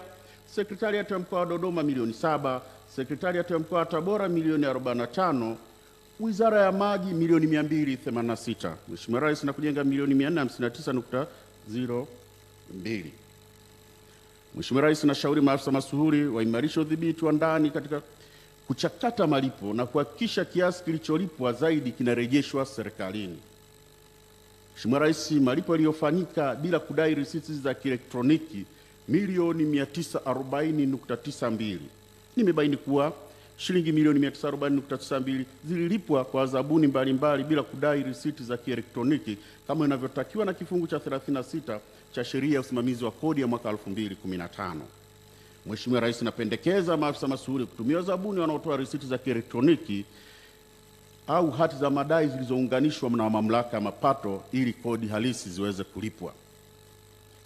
Sekretarieti ya Mkoa wa Dodoma milioni 7, Sekretarieti ya Mkoa wa Tabora milioni 45, Wizara ya Maji milioni 286. Mheshimiwa Rais, na kujenga milioni 459.02. Mheshimiwa Rais, nashauri maafisa masuhuri waimarishe udhibiti wa ndani katika kuchakata malipo na kuhakikisha kiasi kilicholipwa zaidi kinarejeshwa serikalini. Mheshimiwa Rais, malipo yaliyofanyika bila kudai risiti za kielektroniki milioni 940.92. Nimebaini kuwa shilingi milioni 940.92 zililipwa kwa zabuni mbalimbali bila kudai risiti za kielektroniki kama inavyotakiwa na kifungu cha 36 cha sheria ya usimamizi wa kodi ya mwaka 2015. Mheshimiwa Rais, napendekeza maafisa masuhuri kutumia zabuni wanaotoa risiti za kielektroniki au hati za madai zilizounganishwa na mamlaka ya mapato ili kodi halisi ziweze kulipwa.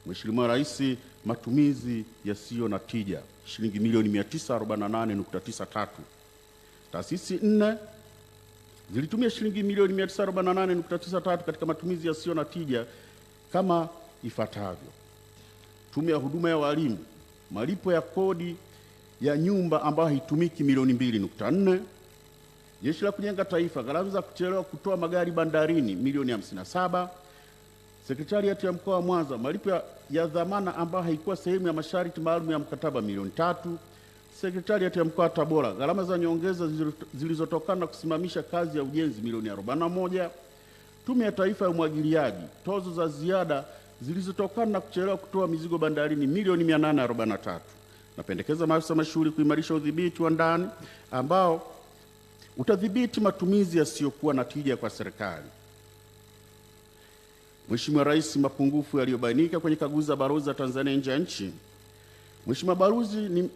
Mheshimiwa Rais, matumizi yasiyo na tija shilingi milioni 948.93. Taasisi 4 zilitumia shilingi milioni 948.93 katika matumizi yasiyo na tija kama ifuatavyo: Tume ya Huduma ya Walimu, malipo ya kodi ya nyumba ambayo haitumiki milioni 2.4. Jeshi la Kujenga Taifa, gharama za kuchelewa kutoa magari bandarini milioni 57. Sekretariati ya Mkoa wa Mwanza, malipo ya dhamana ambayo haikuwa sehemu ya masharti maalum ya mkataba milioni 3. Sekretariati ya Mkoa wa Tabora, gharama za nyongeza zilizotokana na kusimamisha kazi ya ujenzi milioni 41. Tume ya Taifa ya Umwagiliaji, tozo za ziada zilizotokana na kuchelewa kutoa mizigo bandarini milioni 843. Napendekeza maafisa mashughuli kuimarisha udhibiti wa ndani ambao utadhibiti matumizi yasiyokuwa na tija kwa serikali. Mheshimiwa Rais, mapungufu yaliyobainika kwenye kaguzi za balozi za Tanzania nje ya nchi.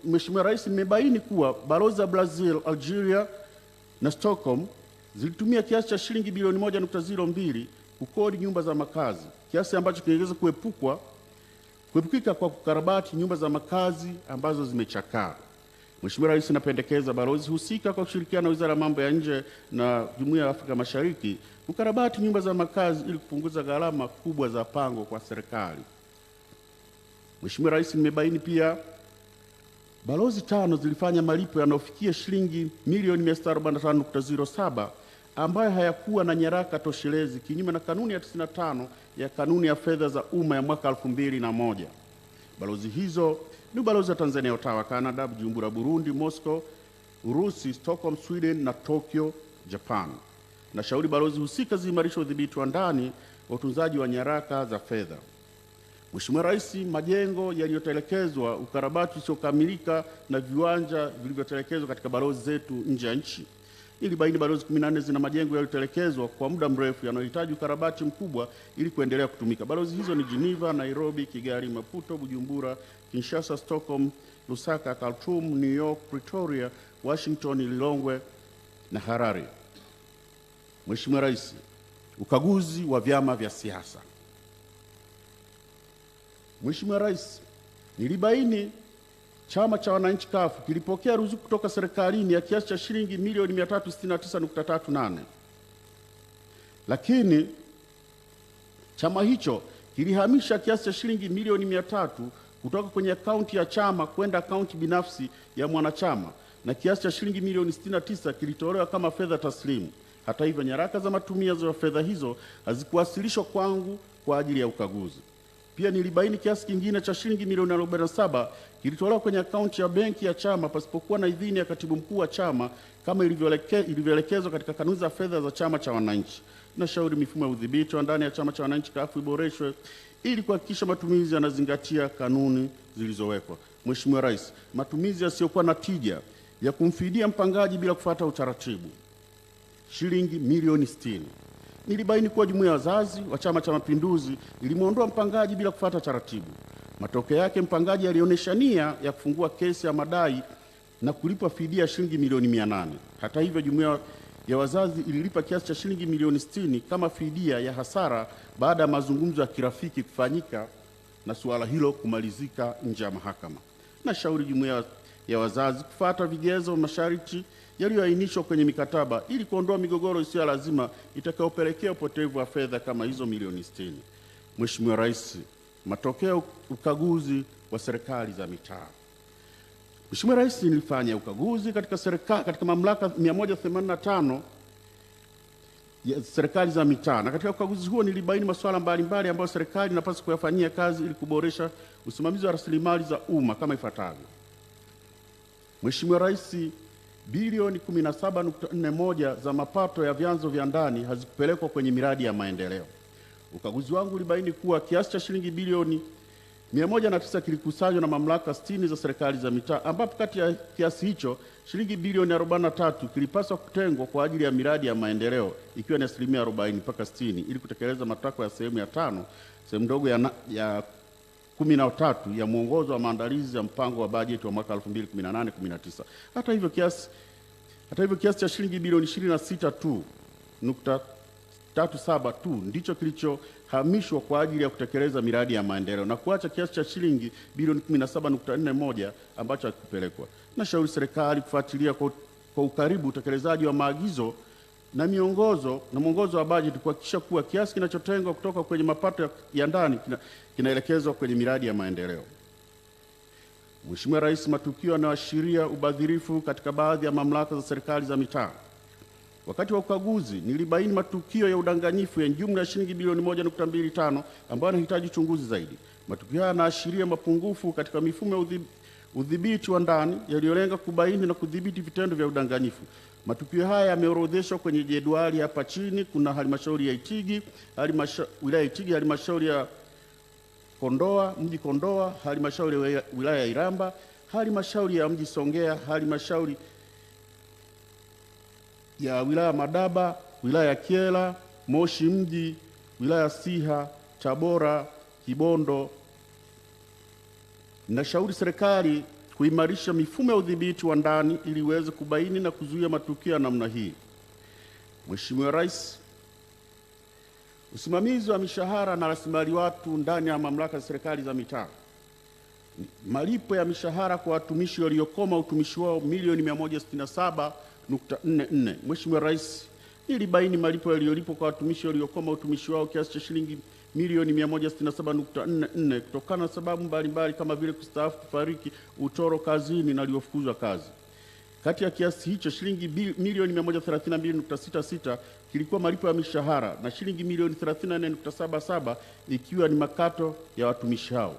Mheshimiwa Rais, nimebaini kuwa balozi za Brazil, Algeria na Stockholm zilitumia kiasi cha shilingi bilioni 1.02 kukodi nyumba za makazi, kiasi ambacho kingeweza kuepukika kwa kukarabati nyumba za makazi ambazo zimechakaa. Mheshimiwa Rais, napendekeza balozi husika kwa kushirikiana na Wizara ya Mambo ya Nje na Jumuiya ya Afrika Mashariki kukarabati nyumba za makazi ili kupunguza gharama kubwa za pango kwa serikali. Mheshimiwa Rais, nimebaini pia balozi 5 zilifanya malipo yanayofikia shilingi milioni 645.07 ambayo hayakuwa na nyaraka toshelezi kinyume na kanuni ya 95 ya kanuni ya fedha za umma ya mwaka 2001. Balozi hizo ni balozi wa Tanzania Ottawa, Canada, Bujumbura, Burundi, Moscow, Urusi, Stockholm, Sweden na Tokyo, Japan. Nashauri balozi husika ziimarishe udhibiti wa ndani wa utunzaji wa nyaraka za fedha. Mheshimiwa Rais, majengo yaliyotelekezwa, ukarabati usiokamilika na viwanja vilivyotelekezwa katika balozi zetu nje ya nchi. Ilibaini balozi 14 zina majengo yaliyotelekezwa kwa muda mrefu yanayohitaji ukarabati mkubwa ili kuendelea kutumika. Balozi hizo ni Geneva, Nairobi, Kigali, Maputo, Bujumbura, Kinshasa, Stockholm, Lusaka, Khartoum, New York, Pretoria, Washington, Lilongwe na Harare. Mheshimiwa Rais, ukaguzi wa vyama vya siasa. Mheshimiwa Rais, nilibaini Chama cha Wananchi CUF kilipokea ruzuku kutoka serikalini ya kiasi cha shilingi milioni 369.38. Lakini chama hicho kilihamisha kiasi cha shilingi milioni 300 kutoka kwenye akaunti ya chama kwenda akaunti binafsi ya mwanachama na kiasi cha shilingi milioni 69 kilitolewa kama fedha taslimu. Hata hivyo, nyaraka za matumizi ya fedha hizo hazikuwasilishwa kwangu kwa ajili ya ukaguzi. Pia nilibaini kiasi kingine cha shilingi milioni 47 kilitolewa kwenye akaunti ya benki ya chama pasipokuwa na idhini ya katibu mkuu wa chama kama ilivyoelekezwa katika kanuni za fedha za Chama cha Wananchi. Nashauri mifumo ya udhibiti wa ndani ya Chama cha Wananchi CUF iboreshwe ili kuhakikisha matumizi yanazingatia kanuni zilizowekwa. Mheshimiwa Rais, matumizi yasiyokuwa na tija ya kumfidia mpangaji bila kufuata utaratibu, shilingi milioni 60. Nilibaini kuwa jumuiya ya wazazi wa Chama cha Mapinduzi ilimwondoa mpangaji bila kufuata taratibu. Matokeo yake, mpangaji alionyesha nia ya kufungua kesi ya madai na kulipwa fidia shilingi milioni 800. Hata hivyo, jumuiya ya wazazi ililipa kiasi cha shilingi milioni 60 kama fidia ya hasara baada ya mazungumzo ya kirafiki kufanyika na suala hilo kumalizika nje ya mahakama. Nashauri jumuiya ya wazazi kufuata vigezo masharti yaliyoainishwa kwenye mikataba ili kuondoa migogoro isiyo lazima itakayopelekea upotevu wa fedha kama hizo milioni 60. Mheshimiwa Rais, matokeo ukaguzi wa serikali za mitaa. Mheshimiwa Rais, nilifanya ukaguzi katika mamlaka 185 ya serikali za mitaa, na katika ukaguzi huo nilibaini masuala mbalimbali ambayo serikali inapaswa kuyafanyia kazi ili kuboresha usimamizi wa rasilimali za umma kama ifuatavyo. Mheshimiwa Rais, bilioni 17.41 za mapato ya vyanzo vya ndani hazikupelekwa kwenye miradi ya maendeleo. Ukaguzi wangu ulibaini kuwa kiasi cha shilingi bilioni 109 kilikusanywa na mamlaka 60 za serikali za mitaa, ambapo kati ya kiasi hicho shilingi bilioni 43 kilipaswa kutengwa kwa ajili ya miradi ya maendeleo ikiwa ni 40% mpaka 60% ili kutekeleza matakwa ya sehemu ya 5 sehemu ndogo ya 13 ya mwongozo wa maandalizi ya mpango wa bajeti wa mwaka 2018-19. Hata hivyo kiasi cha shilingi bilioni 26.37 tu ndicho kilichohamishwa kwa ajili ya kutekeleza miradi ya maendeleo na kuacha kiasi cha shilingi bilioni 17.41 ambacho hakikupelekwa. Nashauri serikali kufuatilia kwa ukaribu utekelezaji wa maagizo na mwongozo wa bajeti kuhakikisha kuwa kiasi kinachotengwa kutoka kwenye mapato ya ndani kinaelekezwa kwenye miradi ya maendeleo. Mheshimiwa Rais, matukio yanayoashiria ubadhirifu katika baadhi ya mamlaka za serikali za mitaa. Wakati wa ukaguzi nilibaini matukio ya udanganyifu ya jumla ya shilingi bilioni 1.25 ambayo yanahitaji uchunguzi zaidi. Matukio haya yanaashiria mapungufu katika mifumo ya udhibiti wa ndani yaliyolenga kubaini na kudhibiti vitendo vya udanganyifu. Matukio haya yameorodheshwa kwenye jedwali hapa chini. Kuna halmashauri ya Itigi, wilaya ya Itigi, halmashauri ya Kondoa, mji Kondoa, halmashauri ya wilaya ya Iramba, halmashauri ya mji Songea, halmashauri ya wilaya Madaba, wilaya ya Kyela, Moshi mji, wilaya ya Siha, Tabora, Kibondo. Nashauri serikali kuimarisha mifumo ya udhibiti wa ndani ili iweze kubaini na kuzuia matukio ya namna hii. Mheshimiwa Rais, usimamizi wa mishahara na rasilimali watu ndani ya mamlaka za serikali za mitaa. Malipo ya mishahara kwa watumishi waliokoma utumishi wao milioni 167.44. Mheshimiwa Rais, nilibaini malipo yaliyolipwa kwa watumishi waliokoma utumishi wao kiasi cha shilingi milioni 167.44 kutokana na sababu mbalimbali kama vile kustaafu, kufariki, utoro kazini na waliofukuzwa kazi. Kati ya kiasi hicho shilingi milioni 132.66 kilikuwa malipo ya mishahara na shilingi milioni 34.77 ikiwa ni makato ya watumishi hao.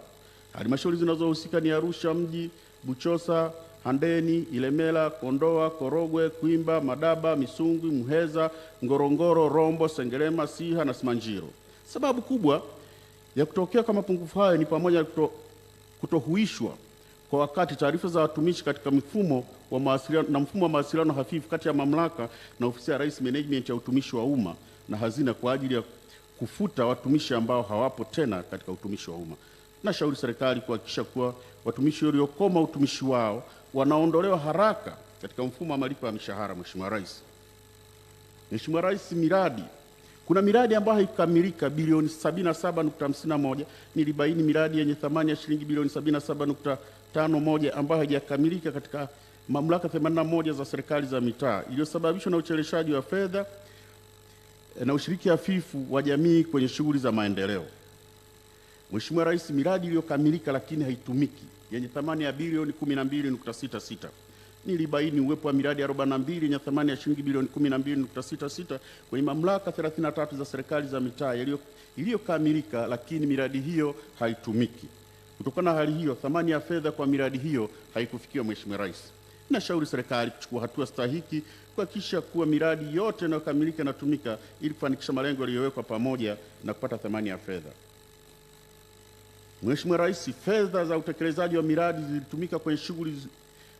Halmashauri zinazohusika ni Arusha mji, Buchosa, Handeni, Ilemela, Kondoa, Korogwe, Kwimba, Madaba, Misungwi, Muheza, Ngorongoro, Rombo, Sengerema, Siha na Simanjiro. Sababu kubwa ya kutokea kwa mapungufu hayo ni pamoja na kutohuishwa kwa wakati taarifa za watumishi katika mfumo wa mawasiliano hafifu kati ya mamlaka na ofisi ya Rais Management ya utumishi wa umma na hazina kwa ajili ya kufuta watumishi ambao hawapo tena katika utumishi wa umma. Nashauri serikali kuhakikisha kuwa watumishi waliokoma utumishi wao wanaondolewa haraka katika mfumo wa malipo ya mishahara. Mheshimiwa Rais, kuna miradi ambayo haikukamilika bilioni 77.51. Nilibaini miradi yenye thamani ya shilingi bilioni 77.51 ambayo haijakamilika katika mamlaka 81 za serikali za mitaa iliyosababishwa na ucheleweshaji wa fedha na ushiriki hafifu wa jamii kwenye shughuli za maendeleo. Mheshimiwa Rais, miradi iliyokamilika lakini haitumiki yenye thamani ya bilioni 12.66. Nilibaini uwepo wa miradi 42 yenye thamani ya shilingi bilioni 12.66 kwenye mamlaka 33 za serikali za mitaa iliyokamilika lakini miradi hiyo haitumiki. Kutokana na hali hiyo, thamani ya fedha kwa miradi hiyo haikufikiwa. Mheshimiwa Rais, nashauri serikali kuchukua hatua stahiki kuhakikisha kuwa miradi yote inayokamilika inatumika ili kufanikisha malengo yaliyowekwa pamoja na kupata thamani ya fedha. Mheshimiwa Rais, fedha za utekelezaji wa miradi zilitumika kwenye shughuli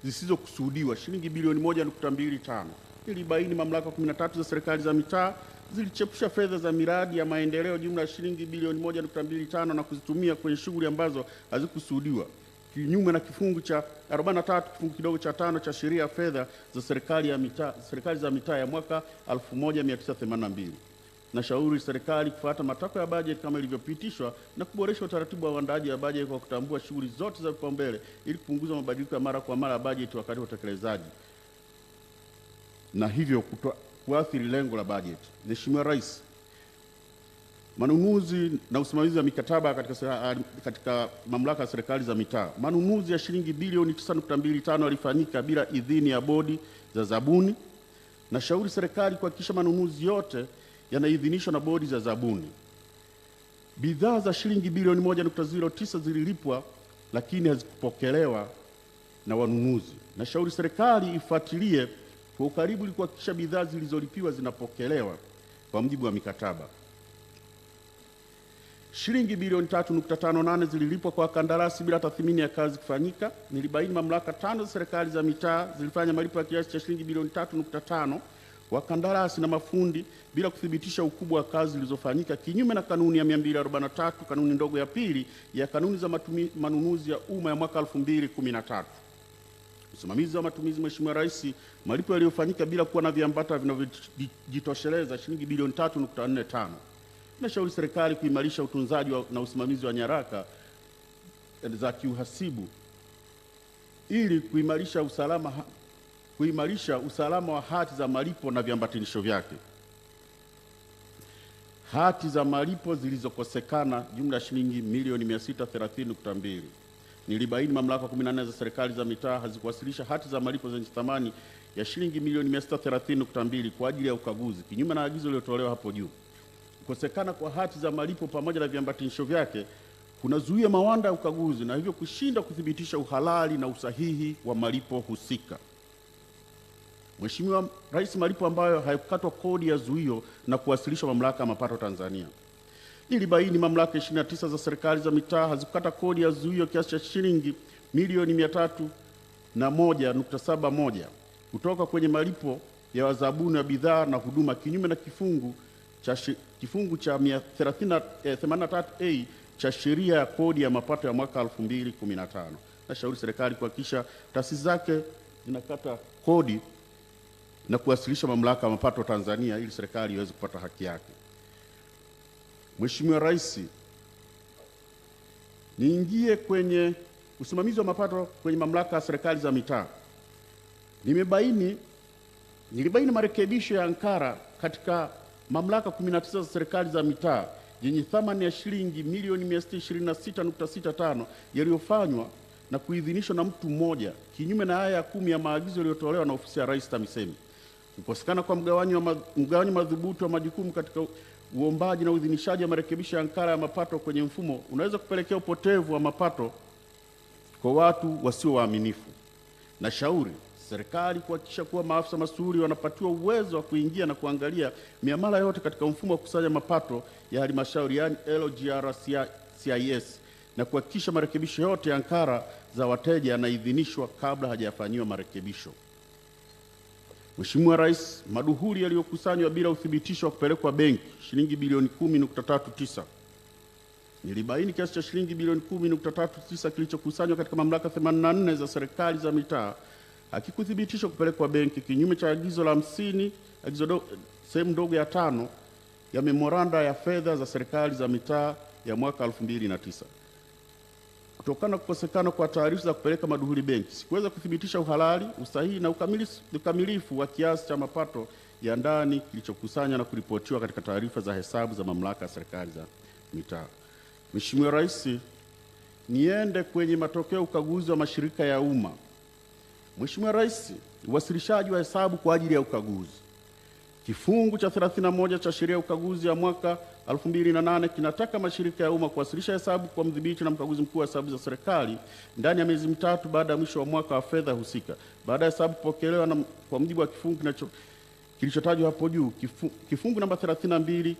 zisizokusudiwa shilingi bilioni 1.25. Nilibaini mamlaka 13 za serikali za mitaa zilichepusha fedha za miradi ya maendeleo jumla ya shilingi bilioni 1.25 na kuzitumia kwenye shughuli ambazo hazikusudiwa, kinyume na kifungu cha 43 kifungu kidogo cha 5 cha sheria ya fedha za serikali za mitaa ya mwaka 1982. Nashauri serikali kufuata matakwa ya bajeti kama ilivyopitishwa na kuboresha utaratibu wa uandaaji wa bajeti kwa kutambua shughuli zote za vipaumbele ili kupunguza mabadiliko ya mara kwa mara ya bajeti wakati wa utekelezaji na hivyo kuathiri lengo la bajeti. Mheshimiwa Rais, manunuzi na usimamizi wa mikataba katika mamlaka ya serikali za mitaa. Manunuzi ya shilingi bilioni 9.25 yalifanyika bila idhini ya bodi za zabuni. Nashauri serikali kuhakikisha manunuzi yote yanaidhinishwa na bodi za zabuni. Bidhaa za shilingi bilioni 1.09 zililipwa lakini hazikupokelewa na wanunuzi. Nashauri serikali ifuatilie kwa ukaribu ili kuhakikisha bidhaa zilizolipiwa zinapokelewa kwa mujibu wa mikataba. shilingi bilioni 3.58 zililipwa kwa wakandarasi bila tathmini ya kazi kufanyika. Nilibaini mamlaka 5 za serikali za mitaa zilifanya malipo ya kiasi cha shilingi bilioni 3.5 wakandarasi na mafundi bila kuthibitisha ukubwa wa kazi zilizofanyika, kinyume na kanuni ya 243 kanuni ndogo ya pili ya kanuni za manunuzi ya umma ya mwaka 2013. Usimamizi wa matumizi. Mheshimiwa Rais, malipo yaliyofanyika bila kuwa na viambata vinavyojitosheleza shilingi bilioni 3.45. Nashauri serikali kuimarisha utunzaji na usimamizi wa nyaraka za kiuhasibu ili kuimarisha usalama wa hati za malipo na viambatanisho vyake. Hati za malipo zilizokosekana jumla ya shilingi milioni 630.2. Nilibaini mamlaka 14 za serikali za mitaa hazikuwasilisha hati za malipo zenye thamani ya shilingi milioni 630.2 kwa ajili ya ukaguzi, kinyume na agizo lililotolewa hapo juu. Kukosekana kwa hati za malipo pamoja na viambatanisho vyake kunazuia mawanda ya ukaguzi na hivyo kushinda kuthibitisha uhalali na usahihi wa malipo husika. Mheshimiwa Rais, malipo ambayo hayakukatwa kodi ya zuio na kuwasilishwa mamlaka ya mapato Tanzania. Nilibaini mamlaka 29 za serikali za mitaa hazikukata kodi ya zuio kiasi cha shilingi milioni 301.71 kutoka kwenye malipo ya wazabuni wa bidhaa na huduma, kinyume na kifungu cha 183A cha sheria ya kodi ya mapato ya mwaka 2015. Nashauri serikali kuhakikisha taasisi zake zinakata kodi na kuwasilisha mamlaka ya mapato Tanzania ili serikali iweze kupata haki yake. Mheshimiwa Rais, niingie kwenye usimamizi wa mapato kwenye mamlaka ya serikali za mitaa. Nilibaini marekebisho ya ankara katika mamlaka 19 za serikali za mitaa yenye thamani ya shilingi milioni 626.65 yaliyofanywa na kuidhinishwa na mtu mmoja, kinyume na aya ya 10 ya maagizo yaliyotolewa na ofisi ya Rais TAMISEMI. Kukosekana kwa mgawanyo madhubuti wa majukumu katika uombaji na uidhinishaji wa marekebisho ya ankara ya mapato kwenye mfumo unaweza kupelekea upotevu wa mapato kwa watu wasio waaminifu. Nashauri serikali kuhakikisha kuwa maafisa masuhuri wanapatiwa uwezo wa kuingia na kuangalia miamala yote katika mfumo wa kukusanya mapato ya halmashauri, yani LGRCIS, na kuhakikisha marekebisho yote ya ankara za wateja yanaidhinishwa kabla hajafanyiwa marekebisho. Mheshimiwa Rais, maduhuli yaliyokusanywa bila uthibitisho wa kupelekwa benki shilingi bilioni 10.39. Nilibaini kiasi cha shilingi bilioni 10.39 kilichokusanywa katika mamlaka 84 za serikali za mitaa hakikuthibitishwa kupelekwa benki, kinyume cha agizo la 50 sehemu ndogo ya 5 ya memoranda ya fedha za serikali za mitaa ya mwaka 2009. Kutokana na kukosekana kwa taarifa za kupeleka maduhuli benki, sikuweza kuthibitisha uhalali, usahihi na ukamilifu wa kiasi cha mapato ya ndani kilichokusanywa na kuripotiwa katika taarifa za hesabu za mamlaka ya serikali za mitaa. Mheshimiwa Rais, niende kwenye matokeo ukaguzi wa mashirika ya umma. Mheshimiwa Rais, uwasilishaji wa hesabu kwa ajili ya ukaguzi. Kifungu cha 31 cha sheria ya ukaguzi ya mwaka 2008 kinataka mashirika ya umma kuwasilisha hesabu kwa mdhibiti na mkaguzi mkuu wa hesabu za serikali ndani ya miezi mitatu baada ya mwisho wa mwaka wa fedha husika. Baada ya hesabu kupokelewa na kwa mujibu wa kifungu kilichotajwa hapo juu, kifungu namba 32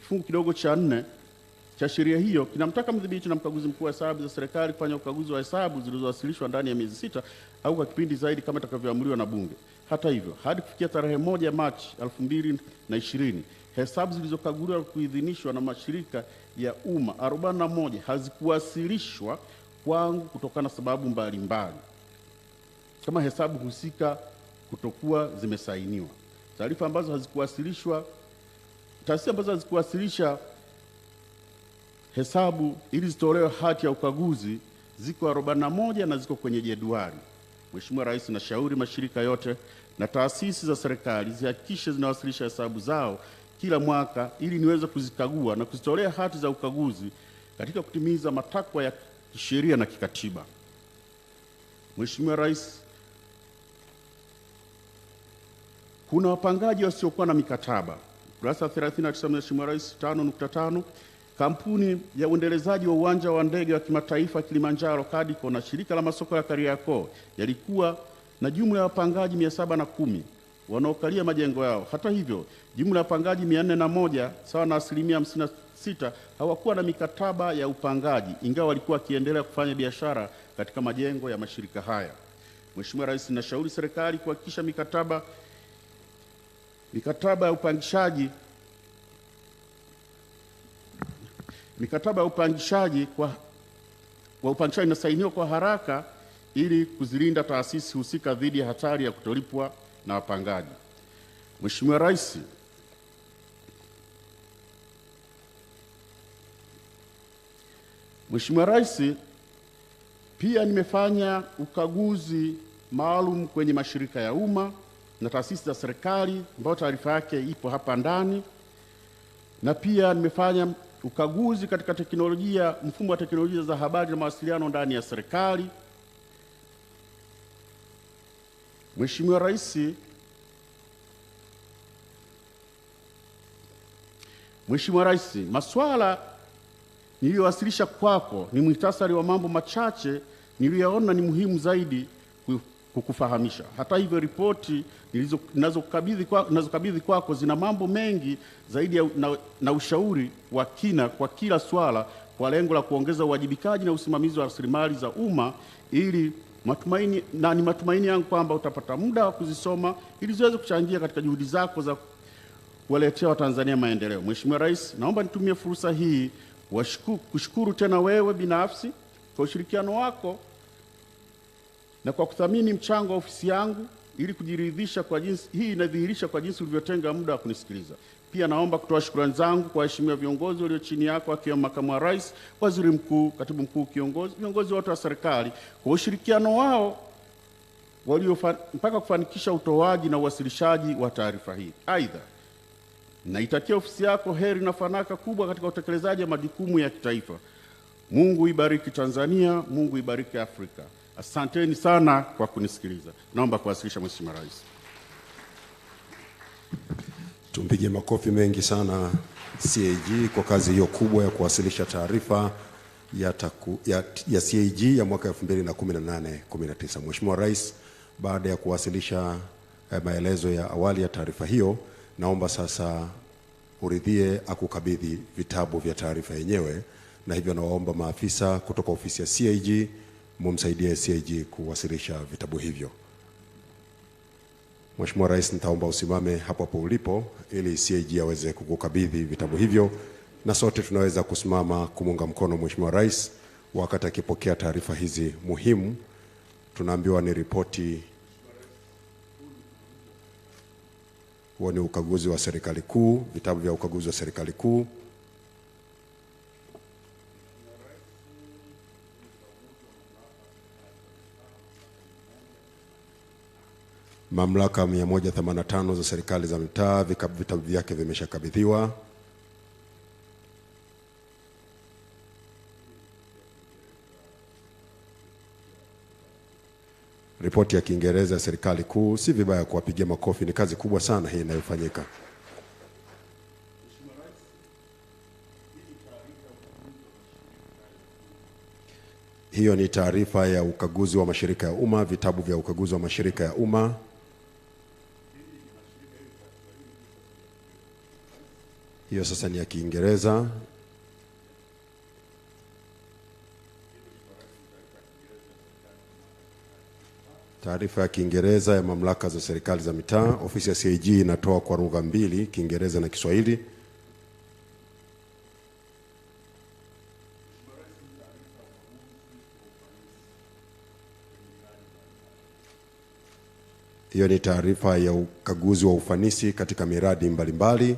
kifungu kidogo cha 4 cha sheria hiyo kinamtaka mdhibiti na mkaguzi mkuu wa hesabu za serikali kufanya ukaguzi wa hesabu zilizowasilishwa ndani ya miezi 6 au kwa kipindi zaidi kama itakavyoamriwa na Bunge. Hata hivyo, hadi kufikia tarehe 1 Machi 2020, hesabu zilizokaguliwa na kuidhinishwa na mashirika ya umma 41 hazikuwasilishwa kwangu kutokana na sababu mbalimbali, kama hesabu husika kutokuwa zimesainiwa. Taarifa ambazo hazikuwasilishwa, taasisi ambazo hazikuwasilisha hesabu ili zitolewe hati ya ukaguzi ziko 41 na ziko kwenye jedwali. Mheshimiwa Rais, nashauri mashirika yote na taasisi za serikali zihakikishe zinawasilisha hesabu zao kila mwaka ili niweze kuzikagua na kuzitolea hati za ukaguzi katika kutimiza matakwa ya kisheria na kikatiba. Mheshimiwa Rais, kuna wapangaji wasiokuwa na mikataba. Kurasa 39, Mheshimiwa Rais, 5.5. Kampuni ya uendelezaji wa uwanja wa ndege wa kimataifa Kilimanjaro Kadiko na shirika la masoko ya Kariakoo yalikuwa na jumla ya wapangaji 710 wanaokalia majengo yao. Hata hivyo, jumla ya wapangaji 401 sawa na 2006 hawakuwa na mikataba ya upangaji, ingawa walikuwa wakiendelea kufanya biashara katika majengo ya mashirika haya. Mheshimiwa Rais, ninashauri serikali kuhakikisha mikataba ya upangishaji inasainiwa kwa haraka ili kuzilinda taasisi husika dhidi ya hatari ya kutolipwa na wapangaji. Mheshimiwa Rais, pia nimefanya ukaguzi maalum kwenye mashirika ya umma na taasisi za serikali ambayo taarifa yake ipo hapa ndani, na pia nimefanya ukaguzi katika mfumo wa teknolojia za habari na mawasiliano ndani ya serikali. Mheshimiwa Rais, masuala niliyowasilisha kwako ni muhtasari wa mambo machache niliyoona ni muhimu zaidi kukufahamisha. Hata hivyo, ripoti ninazokabidhi kwako zina mambo mengi zaidi na ushauri wa kina kwa kila swala, kwa lengo la kuongeza uwajibikaji na usimamizi wa rasilimali za umma, ni matumaini yangu kwamba utapata muda wa kuzisoma ili ziweze kuchangia katika juhudi zako za kuwaletea Watanzania maendeleo. Mheshimiwa Rais, naomba nitumie fursa hii kushukuru tena wewe binafsi kwa ushirikiano wako na kwa kuthamini mchango wa ofisi yangu, ili kujiridhisha kwa jinsi hii inadhihirisha kwa jinsi ulivyotenga muda wa kunisikiliza. Pia naomba kutoa shukrani zangu kwa waheshimiwa viongozi walio chini yako, akiwemo Makamu wa Rais, Waziri Mkuu, Katibu Mkuu viongozi wote wa serikali kwa ushirikiano wao mpaka kufanikisha utoaji na uwasilishaji wa taarifa hii. Aidha, naitakia ofisi yako heri na fanaka kubwa katika utekelezaji wa majukumu ya kitaifa. Mungu ibariki Tanzania, Mungu ibariki Afrika. Asanteni sana kwa kunisikiliza. Naomba kuwasilisha Mheshimiwa Rais. Tumpige makofi mengi sana CAG kwa kazi hiyo kubwa ya kuwasilisha taarifa ya CAG ya mwaka 2018-19. Mheshimiwa Rais, baada ya kuwasilisha maelezo ya awali ya taarifa hiyo, naomba sasa uridhie akukabidhi vitabu vya taarifa yenyewe, na hivyo nawaomba maafisa kutoka ofisi ya CAG mumsaidie CAG kuwasilisha vitabu hivyo. Mheshimiwa Rais, nitaomba usimame hapo hapo ulipo ili CAG aweze kukukabidhi vitabu hivyo, na sote tunaweza kusimama kumunga mkono Mheshimiwa Rais wakati akipokea taarifa hizi muhimu. Tunaambiwa ni ripoti, huo ni ukaguzi wa serikali kuu, vitabu vya ukaguzi wa serikali kuu. Mamlaka 185 za serikali za mitaa, vitabu vyake vimeshakabidhiwa. Ripoti ya Kiingereza ya serikali kuu, si vibaya kuwapigia makofi, ni kazi kubwa sana hii inayofanyika. Hiyo ni taarifa ya ukaguzi wa mashirika ya umma, vitabu vya ukaguzi wa mashirika ya umma. Hiyo sasa ni ya Kiingereza. Taarifa ya Kiingereza ya mamlaka za serikali za mitaa. Ofisi ya CAG inatoa kwa lugha mbili, Kiingereza na Kiswahili. Hiyo ni taarifa ya ukaguzi wa ufanisi katika miradi mbalimbali.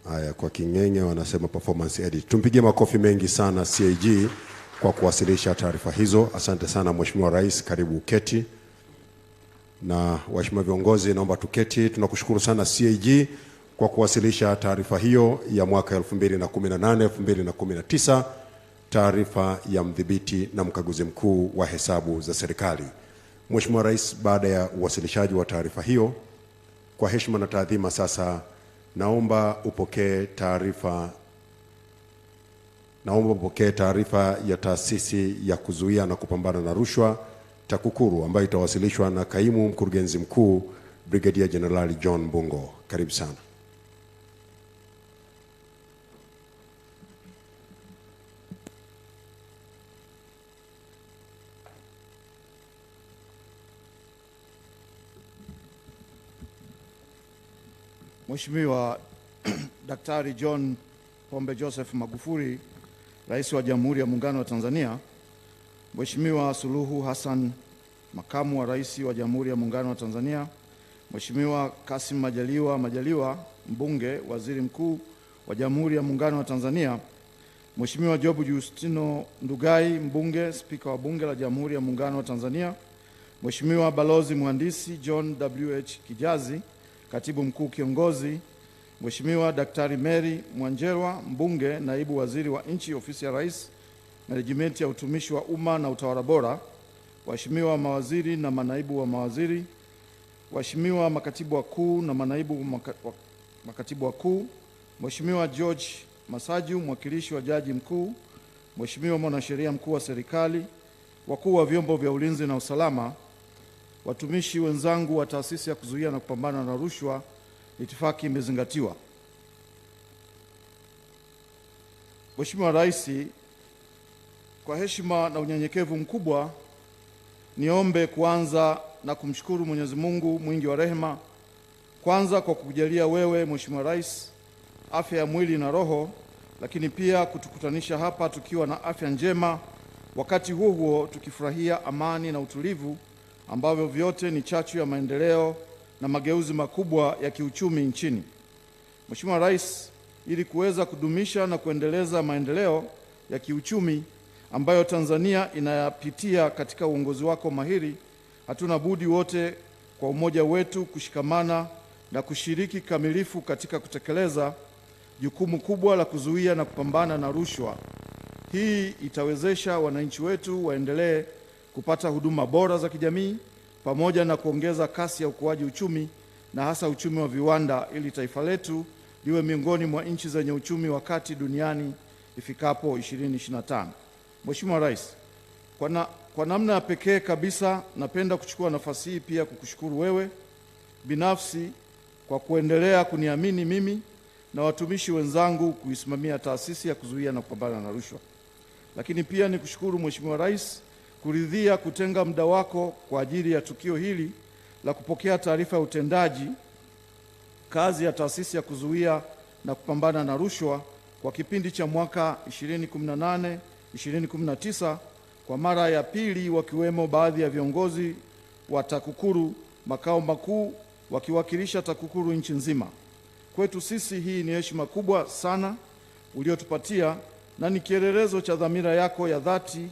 Haya, kwa King'eng'e wanasema performance edit. Tumpigie makofi mengi sana CAG kwa kuwasilisha taarifa hizo. Asante sana Mheshimiwa Rais, karibu uketi. Na waheshimiwa viongozi, naomba tuketi. Tunakushukuru sana CAG kwa kuwasilisha taarifa hiyo ya mwaka 2018-2019, taarifa ya mdhibiti na mkaguzi mkuu wa hesabu za serikali. Mheshimiwa Rais, baada ya uwasilishaji wa taarifa hiyo, kwa heshima na taadhima sasa naomba upokee taarifa ya taasisi ya kuzuia na kupambana na rushwa TAKUKURU, ambayo itawasilishwa na kaimu mkurugenzi mkuu Brigadier Jenerali John Mbungo. Karibu sana. Mheshimiwa Daktari John Pombe Joseph Magufuli, Rais wa Jamhuri ya Muungano wa Tanzania, Mheshimiwa Suluhu Hassan, Makamu wa Rais wa Jamhuri ya Muungano wa Tanzania, Mheshimiwa Kassim Majaliwa, Mbunge, Waziri Mkuu wa Jamhuri ya Muungano wa Tanzania, Mheshimiwa Job Justino Ndugai, Mbunge, Spika wa Bunge la Jamhuri ya Muungano wa Tanzania, Mheshimiwa Balozi Mhandisi John W.H. Kijazi, Katibu Mkuu Kiongozi, Mheshimiwa Daktari Mary Mwanjelwa, Mbunge, Naibu Waziri wa Nchi, Ofisi ya Rais, Menejimenti ya Utumishi wa Umma na Utawala Bora, waheshimiwa mawaziri na manaibu wa mawaziri, waheshimiwa makatibu wakuu na manaibu makatibu wakuu, Mheshimiwa George Masaju, mwakilishi wa Jaji Mkuu, Mheshimiwa Mwanasheria Mkuu wa Serikali, wakuu wa vyombo vya ulinzi na usalama, watumishi wenzangu wa Taasisi ya Kuzuia na Kupambana na Rushwa, itifaki imezingatiwa. Mheshimiwa Rais, kwa heshima na unyenyekevu mkubwa, niombe kuanza na kumshukuru Mwenyezi Mungu mwingi wa rehema, kwanza kwa kukujalia wewe Mheshimiwa Rais afya ya mwili na roho, lakini pia kutukutanisha hapa tukiwa na afya njema, wakati huo huo tukifurahia amani na utulivu ambavyo vyote ni chachu ya maendeleo na mageuzi makubwa ya kiuchumi nchini. Mheshimiwa Rais, ili kuweza kudumisha na kuendeleza maendeleo ya kiuchumi ambayo Tanzania inayapitia katika uongozi wako mahiri, hatuna budi wote kwa umoja wetu kushikamana na kushiriki kamilifu katika kutekeleza jukumu kubwa la kuzuia na kupambana na rushwa. Hii itawezesha wananchi wetu waendelee kupata huduma bora za kijamii pamoja na kuongeza kasi ya ukuaji uchumi na hasa uchumi wa viwanda, ili taifa letu liwe miongoni mwa nchi zenye uchumi wa kati duniani ifikapo 2025. Mheshimiwa Rais, kwa namna ya pekee kabisa napenda kuchukua nafasi hii pia kukushukuru wewe binafsi kwa kuendelea kuniamini mimi na watumishi wenzangu kuisimamia Taasisi ya Kuzuia na Kupambana na Rushwa. Lakini pia nikushukuru Mheshimiwa Rais kuridhia kutenga muda wako kwa ajili ya tukio hili la kupokea taarifa ya utendaji kazi ya Taasisi ya Kuzuia na Kupambana na Rushwa kwa kipindi cha mwaka 2018-2019 kwa mara ya pili, wakiwemo baadhi ya viongozi wa TAKUKURU makao makuu wakiwakilisha TAKUKURU nchi nzima. Kwetu sisi hii ni heshima kubwa sana uliotupatia na ni kielelezo cha dhamira yako ya dhati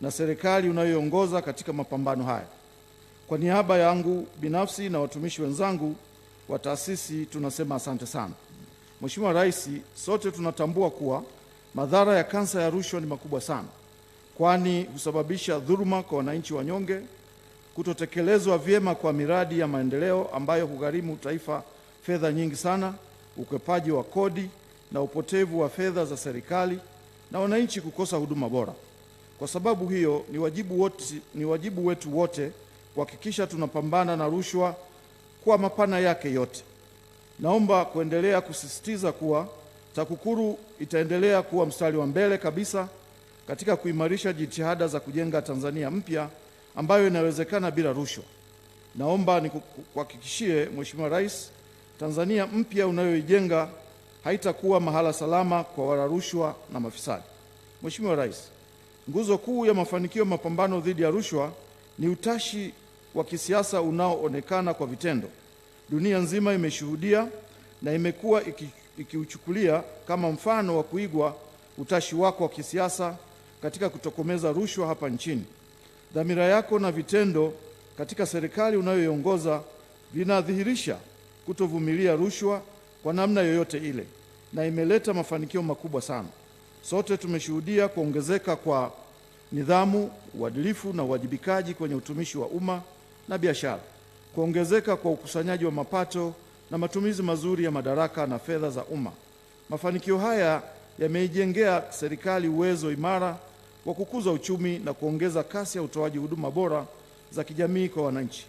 na serikali unayoongoza katika mapambano haya. Kwa niaba yangu binafsi na watumishi wenzangu wa taasisi tunasema asante sana. Mheshimiwa Rais, sote tunatambua kuwa madhara ya kansa ya rushwa ni makubwa sana, kwani husababisha dhuluma kwa wananchi wanyonge, kutotekelezwa vyema kwa miradi ya maendeleo ambayo hugharimu taifa fedha nyingi sana, ukwepaji wa kodi na upotevu wa fedha za serikali na wananchi kukosa huduma bora. Kwa sababu hiyo ni wajibu wetu wote kuhakikisha tunapambana na rushwa kwa mapana yake yote. Naomba kuendelea kusisitiza kuwa TAKUKURU itaendelea kuwa mstari wa mbele kabisa katika kuimarisha jitihada za kujenga Tanzania mpya ambayo inawezekana bila rushwa. Naomba nikuhakikishie Mheshimiwa Rais, Tanzania mpya unayoijenga haitakuwa mahala salama kwa wala rushwa na mafisadi. Mheshimiwa Rais, nguzo kuu ya mafanikio ya mapambano dhidi ya rushwa ni utashi wa kisiasa unaoonekana kwa vitendo. Dunia nzima imeshuhudia na imekuwa ikiuchukulia kama mfano wa kuigwa utashi wako wa kisiasa katika kutokomeza rushwa hapa nchini. Dhamira yako na vitendo katika serikali unayoiongoza vinadhihirisha kutovumilia rushwa kwa namna yoyote ile na imeleta mafanikio makubwa sana. Sote tumeshuhudia kuongezeka kwa nidhamu, uadilifu na uwajibikaji kwenye utumishi wa umma na biashara, kuongezeka kwa ukusanyaji wa mapato na matumizi mazuri ya madaraka na fedha za umma. Mafanikio haya yameijengea serikali uwezo imara wa kukuza uchumi na kuongeza kasi ya utoaji huduma bora za kijamii kwa wananchi.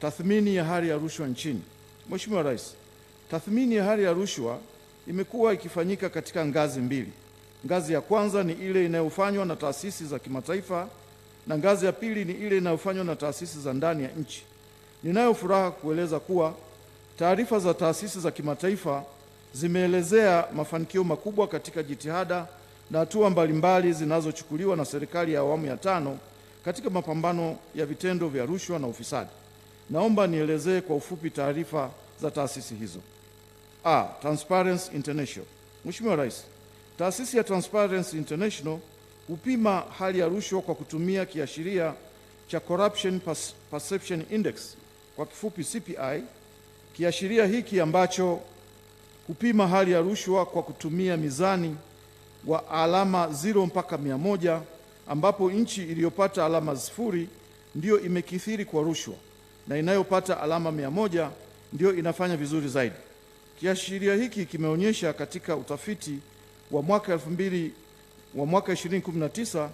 Tathmini ya hali ya rushwa nchini. Mheshimiwa Rais, tathmini ya hali ya rushwa imekuwa ikifanyika katika ngazi mbili. Ngazi ya kwanza ni ile inayofanywa na taasisi za kimataifa na ngazi ya pili ni ile inayofanywa na taasisi za ndani ya nchi. Ninayo furaha kueleza kuwa taarifa za taasisi za kimataifa zimeelezea mafanikio makubwa katika jitihada na hatua mbalimbali zinazochukuliwa na serikali ya awamu ya 5 katika mapambano ya vitendo vya rushwa na ufisadi. Naomba nielezee kwa ufupi taarifa za taasisi hizo. Transparency International. Mheshimiwa Rais, taasisi ya Transparency International hupima hali ya rushwa kwa kutumia kiashiria cha Corruption Perception Index, kwa kifupi CPI. Kiashiria hiki ambacho hupima hali ya rushwa kwa kutumia mizani wa alama 0 mpaka 100, ambapo nchi iliyopata alama 0 ndiyo imekithiri kwa rushwa na inayopata alama 100 ndiyo inafanya vizuri zaidi. Kiashiria hiki kimeonyesha katika utafiti wa mwaka 2019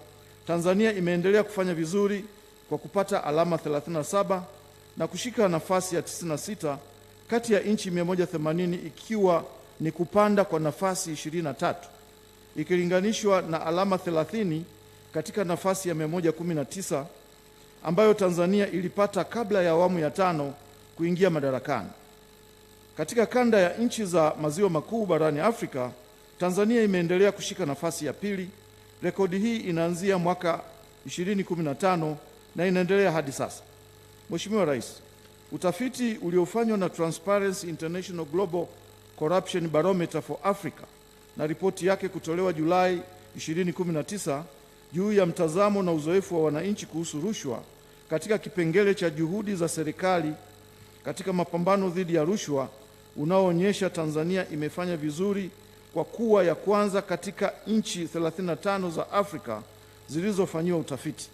Tanzania imeendelea kufanya vizuri kwa kupata alama 37 na kushika nafasi ya 96 kati ya nchi 180, ikiwa ni kupanda kwa nafasi 23 ikilinganishwa na alama 30 katika nafasi ya 119 ambayo Tanzania ilipata kabla ya awamu ya 5 kuingia madarakani. Katika kanda ya nchi za maziwa makuu barani Afrika, Tanzania imeendelea kushika nafasi ya pili. Rekodi hii inaanzia mwaka 2015 na inaendelea hadi sasa. Mheshimiwa Rais, utafiti uliofanywa na Transparency International Global Corruption Barometer for Africa na ripoti yake kutolewa Julai 2019 juu ya mtazamo na uzoefu wa wananchi kuhusu rushwa katika kipengele cha juhudi za serikali katika mapambano dhidi ya rushwa, unaoonyesha Tanzania imefanya vizuri kwa kuwa ya kwanza katika nchi 35 za Afrika zilizofanyiwa utafiti.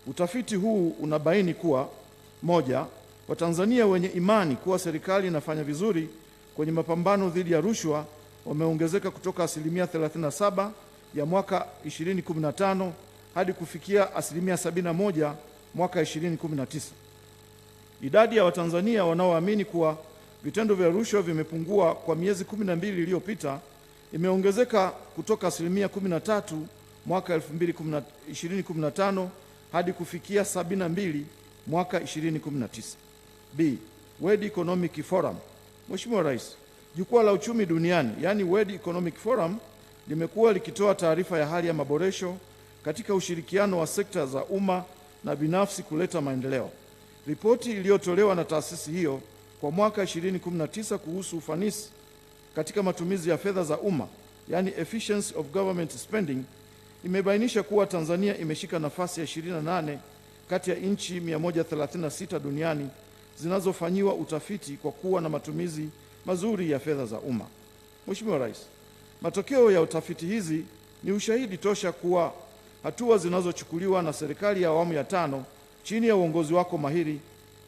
Utafiti huu unabaini kuwa: moja, Watanzania wenye imani kuwa serikali inafanya vizuri kwenye mapambano dhidi ya rushwa wameongezeka kutoka asilimia 37 ya mwaka 2015 hadi kufikia asilimia 71 mwaka 2019. Idadi ya Watanzania wanaoamini kuwa vitendo vya rushwa vimepungua kwa miezi 12 iliyopita imeongezeka kutoka asilimia 13 mwaka 2015 hadi kufikia 72 mwaka 2019. World Economic Forum. Mheshimiwa Rais, Jukwaa la Uchumi Duniani, yani World Economic Forum, limekuwa likitoa taarifa ya hali ya maboresho katika ushirikiano wa sekta za umma na binafsi kuleta maendeleo. Ripoti iliyotolewa na taasisi hiyo kwa mwaka 2019 kuhusu ufanisi katika matumizi ya fedha za umma, yani efficiency of government spending, imebainisha kuwa Tanzania imeshika nafasi ya 28 kati ya nchi 136 duniani zinazofanyiwa utafiti kwa kuwa na matumizi mazuri ya fedha za umma. Mheshimiwa Rais, matokeo ya utafiti hizi ni ushahidi tosha kuwa hatua zinazochukuliwa na serikali ya awamu ya 5 chini ya uongozi wako mahiri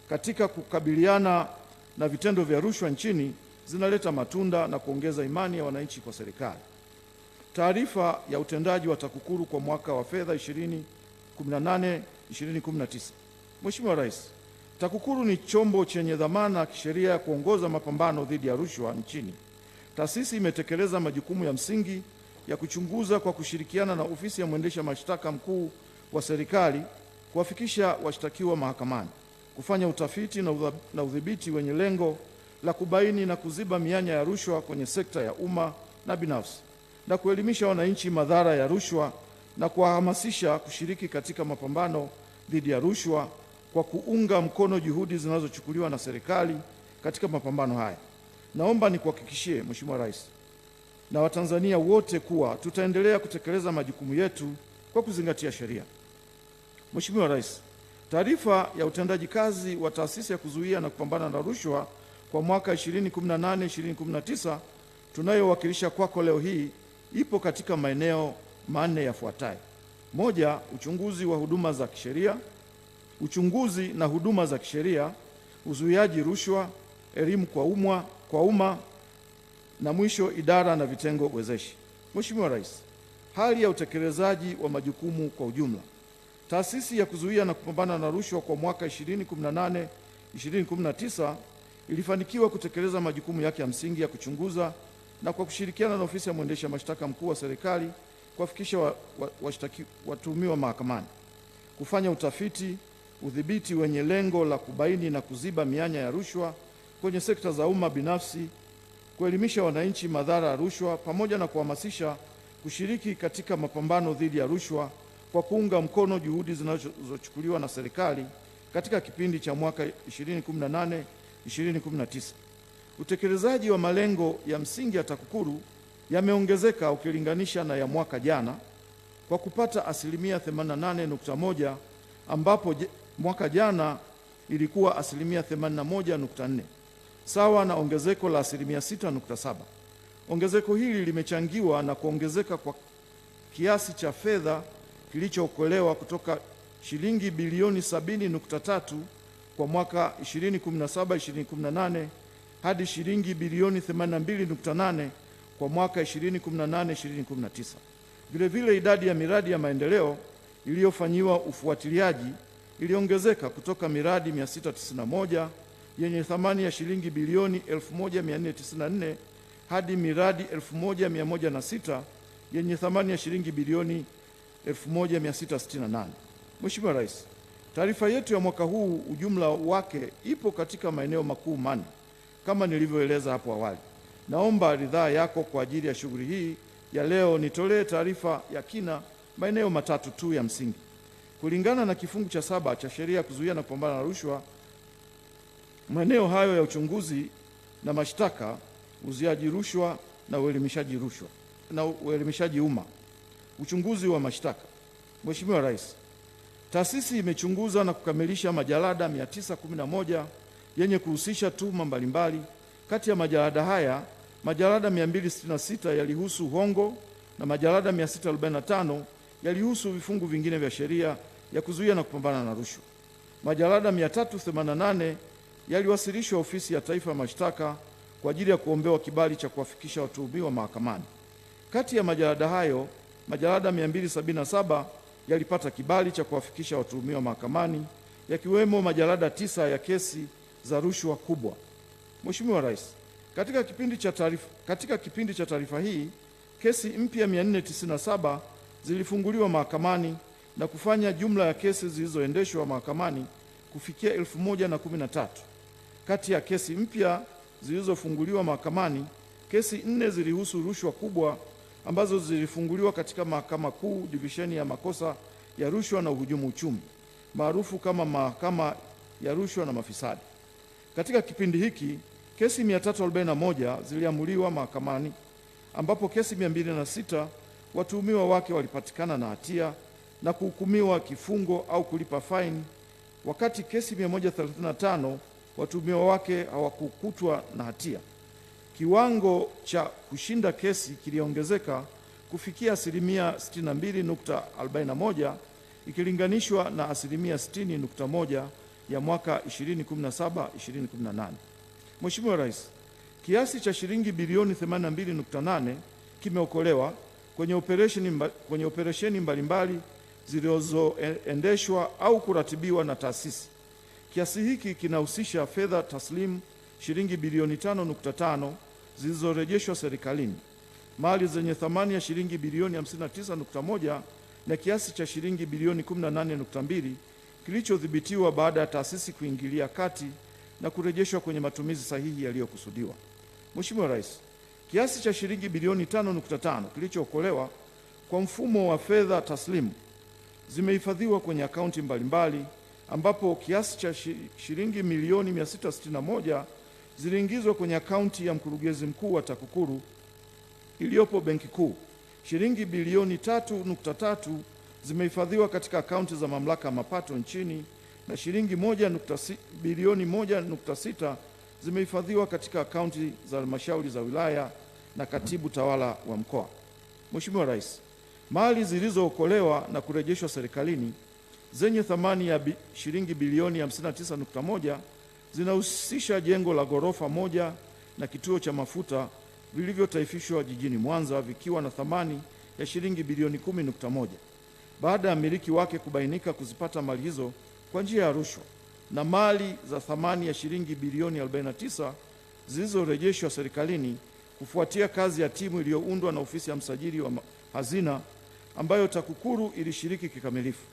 katika kukabiliana na vitendo vya rushwa nchini zinaleta matunda na kuongeza imani ya wananchi kwa serikali. Taarifa ya utendaji wa TAKUKURU kwa mwaka wa fedha 2018-2019. Mheshimiwa Rais, TAKUKURU ni chombo chenye dhamana ya kisheria ya kuongoza mapambano dhidi ya rushwa nchini. Taasisi imetekeleza majukumu ya msingi ya kuchunguza kwa kushirikiana na ofisi ya mwendesha mashtaka mkuu wa serikali, kuwafikisha washtakiwa mahakamani, kufanya utafiti na udhibiti wenye lengo la kubaini na kuziba mianya ya rushwa kwenye sekta ya umma na binafsi, na kuelimisha wananchi madhara ya rushwa na kuwahamasisha kushiriki katika mapambano dhidi ya rushwa kwa kuunga mkono juhudi zinazochukuliwa na serikali katika mapambano haya. Naomba nikuhakikishie Mheshimiwa Rais na Watanzania wote kuwa tutaendelea kutekeleza majukumu yetu kwa kuzingatia sheria. Mheshimiwa Rais, taarifa ya utendaji kazi wa Taasisi ya Kuzuia na Kupambana na Rushwa kwa mwaka 2018-2019 tunayowakilisha kwako leo hii ipo katika maeneo manne yafuatayo. Moja, uchunguzi wa huduma za kisheria, uchunguzi na huduma za kisheria, uzuiaji rushwa, elimu kwa umma, na mwisho idara na vitengo wezeshi. Mheshimiwa Rais, hali ya utekelezaji wa majukumu kwa ujumla. Taasisi ya Kuzuia na Kupambana na Rushwa kwa mwaka 2019 ilifanikiwa kutekeleza majukumu yake ya msingi ya kuchunguza na kwa kushirikiana na ofisi ya mwendesha mashtaka mkuu wa serikali kuwafikisha watuhumiwa mahakamani, kufanya utafiti, udhibiti wenye lengo la kubaini na kuziba mianya ya rushwa kwenye sekta za umma binafsi, kuelimisha wananchi madhara ya rushwa, pamoja na kuhamasisha kushiriki katika mapambano dhidi ya rushwa kwa kuunga mkono juhudi zinazochukuliwa na serikali katika kipindi cha mwaka 2018-2019. Utekelezaji wa malengo ya msingi ya TAKUKURU yameongezeka ukilinganisha na ya mwaka jana kwa kupata asilimia 88.1 ambapo mwaka jana ilikuwa asilimia 81.4, sawa na ongezeko la asilimia 6.7. Ongezeko hili limechangiwa na kuongezeka kwa kiasi cha fedha kilichookolewa kutoka shilingi bilioni 70.3 kwa mwaka 2017-2018 hadi shilingi bilioni 82.8 kwa mwaka 2018-2019. Vilevile idadi ya miradi ya maendeleo iliyofanyiwa ufuatiliaji iliongezeka kutoka miradi 691 yenye thamani ya shilingi bilioni 1494 hadi miradi 1106 yenye thamani ya shilingi bilioni 1668. Mheshimiwa Rais, taarifa yetu ya mwaka huu ujumla wake ipo katika maeneo makuu manne kama nilivyoeleza hapo awali. Naomba ridhaa yako kwa ajili ya shughuli hii ya leo nitolee taarifa ya kina maeneo matatu tu ya msingi. Kulingana na kifungu cha 7 cha sheria ya kuzuia na kupambana na rushwa, maeneo hayo ya uchunguzi na mashtaka, uzuiaji rushwa na uelimishaji umma. Uchunguzi wa mashtaka. Mheshimiwa Rais, taasisi imechunguza na kukamilisha majalada 911 yenye kuhusisha tuhuma mbalimbali. Kati ya majalada haya, majalada 266 yalihusu hongo na majalada 645 yalihusu vifungu vingine vya sheria ya kuzuia na kupambana na rushwa. Majalada 388 yaliwasilishwa Ofisi ya Taifa ya Mashtaka kwa ajili ya kuombewa kibali cha kuwafikisha watuhumiwa mahakamani. Kati ya majalada hayo, majalada 277 yalipata kibali cha kuwafikisha watuhumiwa mahakamani, yakiwemo majalada 9 ya kesi za rushwa kubwa. Mheshimiwa Rais, katika kipindi cha taarifa hii, kesi mpya 497 zilifunguliwa mahakamani na kufanya jumla ya kesi zilizoendeshwa mahakamani kufikia 1013. Kati ya kesi mpya zilizofunguliwa mahakamani, kesi 4 zilihusu rushwa kubwa ambazo zilifunguliwa katika Mahakama Kuu Divisheni ya Makosa ya Rushwa na Uhujumu Uchumi, maarufu kama Mahakama ya Rushwa na Mafisadi. Katika kipindi hiki, kesi 341 ziliamuliwa mahakamani, ambapo kesi 206 watuhumiwa wake walipatikana na hatia na kuhukumiwa kifungo au kulipa faini, wakati kesi 135 watuhumiwa wake hawakukutwa na hatia. Kiwango cha kushinda kesi kiliongezeka kufikia asilimia 62.41 ikilinganishwa na asilimia 60.1 ya mwaka 2017-2018. Mheshimiwa Rais, kiasi cha shilingi bilioni 82.8 kimeokolewa kwenye operesheni mbalimbali zilizoendeshwa au kuratibiwa na taasisi. Kiasi hiki kinahusisha fedha taslimu shilingi bilioni 5.5 zilizorejeshwa serikalini, mali zenye thamani ya shilingi bilioni 59.1 na kiasi cha shilingi bilioni 18.2 kilichodhibitiwa baada ya taasisi kuingilia kati na kurejeshwa kwenye matumizi sahihi yaliyokusudiwa. Mheshimiwa Rais, kiasi cha shilingi bilioni 5.5 kilichookolewa kwa mfumo wa fedha taslimu zimehifadhiwa kwenye akaunti mbalimbali, ambapo kiasi cha shilingi milioni 661 ziliingizwa kwenye akaunti ya mkurugenzi mkuu wa TAKUKURU iliyopo Benki Kuu. Shilingi bilioni 3.3 zimehifadhiwa katika akaunti za mamlaka ya mapato nchini na shilingi bilioni 1.6 zimehifadhiwa katika akaunti za halmashauri za wilaya na katibu tawala wa mkoa. Mheshimiwa Rais, mali zilizookolewa na kurejeshwa serikalini zenye thamani ya shilingi bilioni 59.1 zinahusisha jengo la ghorofa 1 na kituo cha mafuta vilivyotaifishwa jijini Mwanza vikiwa na thamani ya shilingi bilioni 10.1. Baada ya mmiliki wake kubainika kuzipata mali hizo kwa njia ya rushwa, na mali za thamani ya shilingi bilioni 49 zilizorejeshwa serikalini kufuatia kazi ya timu iliyoundwa na ofisi ya msajili wa hazina ambayo TAKUKURU ilishiriki kikamilifu.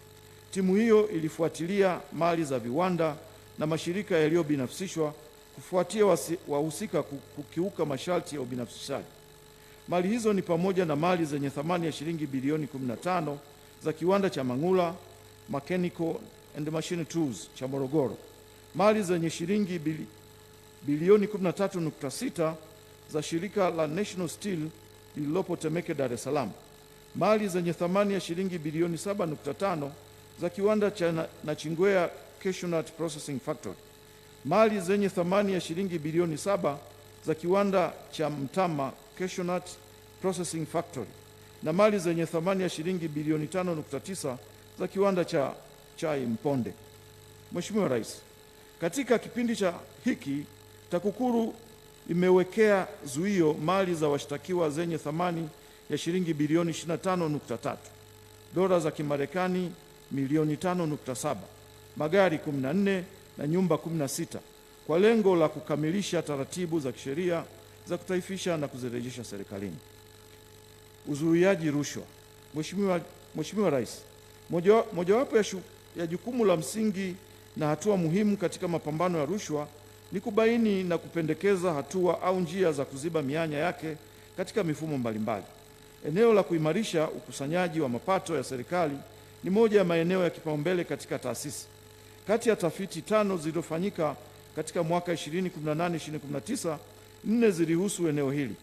Timu hiyo ilifuatilia mali za viwanda na mashirika yaliyobinafsishwa kufuatia wahusika kukiuka masharti ya ubinafsishaji. Mali hizo ni pamoja na mali zenye thamani ya shilingi bilioni 15 za kiwanda cha Mang'ula Mechanical and Machine Tools cha Morogoro, mali zenye shilingi bilioni 13.6 za shirika la National Steel lililopo Temeke, Dar es Salaam, mali zenye thamani ya shilingi bilioni 7.5 za kiwanda cha Nachingwea Cashew Nut Processing Factory, mali zenye thamani ya shilingi bilioni 7 za kiwanda cha Mtama Cashew Nut Processing Factory na mali zenye thamani ya shilingi bilioni 5.9 za kiwanda cha chai Mponde. Mheshimiwa Rais, katika kipindi cha hiki TAKUKURU imewekea zuio mali za washtakiwa zenye thamani ya shilingi bilioni 25.3, dola za Kimarekani milioni 5.7, magari 14 na nyumba 16 kwa lengo la kukamilisha taratibu za kisheria za kutaifisha na kuzirejesha serikalini. Uzuiaji rushwa. Mheshimiwa Rais, mojawapo ya jukumu la msingi na hatua muhimu katika mapambano ya rushwa ni kubaini na kupendekeza hatua au njia za kuziba mianya yake katika mifumo mbalimbali. Eneo la kuimarisha ukusanyaji wa mapato ya serikali ni moja ya maeneo ya kipaumbele katika taasisi. Kati ya tafiti 5 zilizofanyika katika mwaka 2018-2019, 4 zilihusu eneo hili.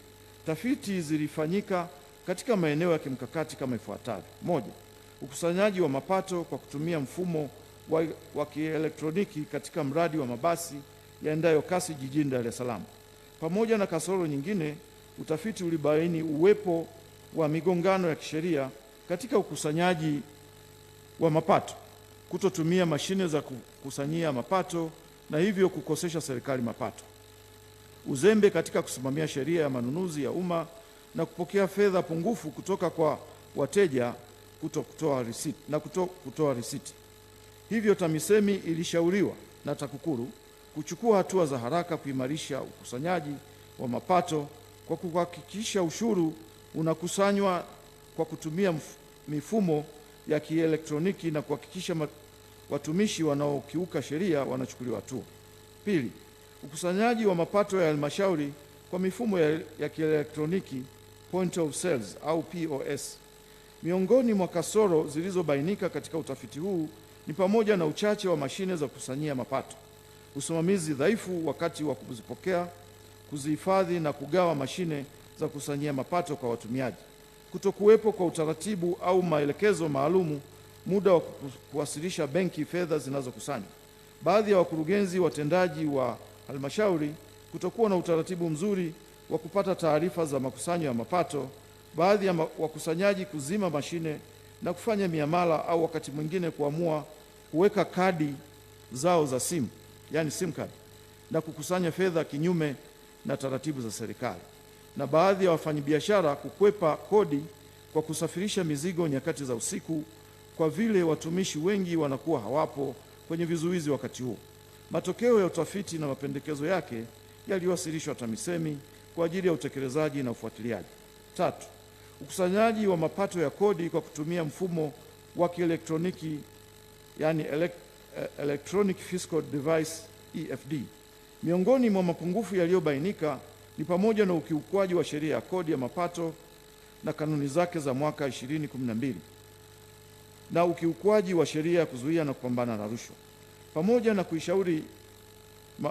Tafiti zilifanyika katika maeneo ya kimkakati kama ifuatavyo: 1. Ukusanyaji wa mapato kwa kutumia mfumo wa kielektroniki katika mradi wa mabasi yaendayo kasi jijini Dar es Salaam. Pamoja na kasoro nyingine, utafiti ulibaini uwepo wa migongano ya kisheria katika ukusanyaji wa mapato, kutotumia mashine za kukusanyia mapato na hivyo kukosesha serikali mapato, uzembe katika kusimamia sheria ya manunuzi ya umma na kupokea fedha pungufu kutoka kwa wateja kutoa risiti. Hivyo TAMISEMI ilishauriwa na TAKUKURU kuchukua hatua za haraka kuimarisha ukusanyaji wa mapato kwa kuhakikisha ushuru unakusanywa kwa kutumia mifumo ya kielektroniki na kuhakikisha watumishi wanaokiuka sheria wanachukuliwa hatua. 2. Ukusanyaji wa mapato ya halmashauri kwa mifumo ya kielektroniki point of sales au POS. Miongoni mwa kasoro zilizobainika katika utafiti huu ni pamoja na uchache wa mashine za kukusanyia mapato, usimamizi dhaifu wakati wa kuzipokea, kuzihifadhi na kugawa mashine za kukusanyia mapato kwa watumiaji, kutokuwepo kwa utaratibu au maelekezo maalumu muda wa kuwasilisha benki fedha zinazokusanywa, baadhi ya wakurugenzi watendaji wa halmashauri kutokuwa na utaratibu mzuri wa kupata taarifa za makusanyo ya mapato, baadhi ya wakusanyaji kuzima mashine na kufanya miamala au wakati mwingine kuamua kuweka kadi zao za simu, yani SIM card, na kukusanya fedha kinyume na taratibu za serikali, na baadhi ya wafanyabiashara kukwepa kodi kwa kusafirisha mizigo nyakati za usiku kwa vile watumishi wengi wanakuwa hawapo kwenye vizuizi wakati huo. Matokeo ya utafiti na mapendekezo yake yaliwasilishwa TAMISEMI kwa ajili ya utekelezaji na ufuatiliaji. 3. Ukusanyaji wa mapato ya kodi kwa kutumia mfumo wa kielektroniki, yani Electronic Fiscal Device EFD. Miongoni mwa mapungufu yaliyobainika ni pamoja na ukiukwaji wa sheria ya kodi ya mapato na kanuni zake za mwaka 2012 na ukiukwaji wa sheria ya kuzuia na kupambana na rushwa. Pamoja na kuishauri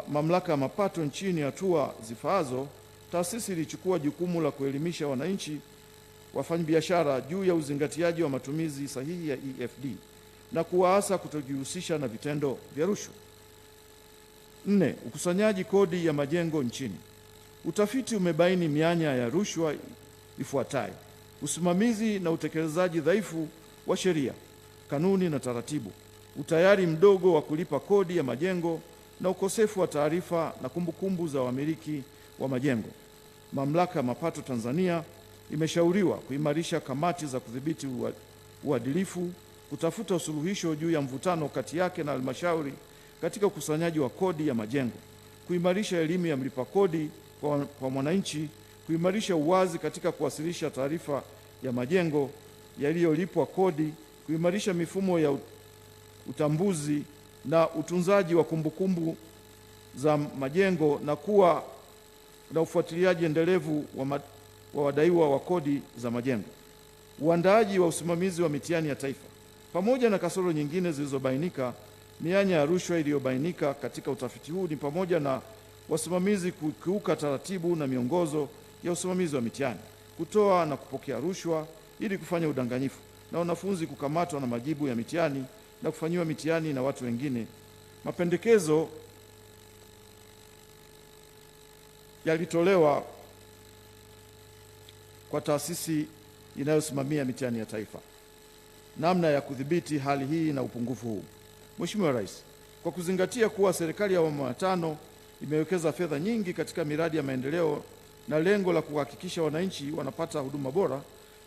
mamlaka ya mapato nchini hatua zifaazo, taasisi ilichukua jukumu la kuelimisha wananchi, wafanyabiashara juu ya uzingatiaji wa matumizi sahihi ya EFD na kuwaasa kutojihusisha na vitendo vya rushwa. 4. Ukusanyaji kodi ya majengo nchini. Utafiti umebaini mianya ya rushwa ifuatayo: usimamizi na utekelezaji dhaifu wa sheria, kanuni na taratibu, utayari mdogo wa kulipa kodi ya majengo na ukosefu wa taarifa na kumbukumbu za wamiliki wa majengo. Mamlaka ya Mapato Tanzania imeshauriwa kuimarisha kamati za kudhibiti uadilifu, kutafuta usuluhisho juu ya mvutano kati yake na halmashauri katika ukusanyaji wa kodi ya majengo, kuimarisha elimu ya mlipa kodi kwa mwananchi, kuimarisha uwazi katika kuwasilisha taarifa ya majengo yaliyolipwa kodi, kuimarisha mifumo ya utambuzi na utunzaji wa kumbukumbu za majengo na kuwa na ufuatiliaji endelevu wa wadaiwa wa kodi za majengo. Uandaaji wa usimamizi wa mitihani ya taifa. Pamoja na kasoro nyingine zilizobainika, mianya ya rushwa iliyobainika katika utafiti huu ni pamoja na wasimamizi kukiuka taratibu na miongozo ya usimamizi wa mitihani, kutoa na kupokea rushwa ili kufanya udanganyifu, na wanafunzi kukamatwa na majibu ya mitihani na kufanyiwa mitihani na watu wengine. Mapendekezo yalitolewa kwa taasisi inayosimamia mitihani ya taifa. Namna ya kudhibiti hali hii na upungufu huu. Mheshimiwa Rais, kwa kuzingatia kuwa serikali ya awamu ya 5 imewekeza fedha nyingi katika miradi ya maendeleo na lengo la kuhakikisha wananchi wanapata huduma bora,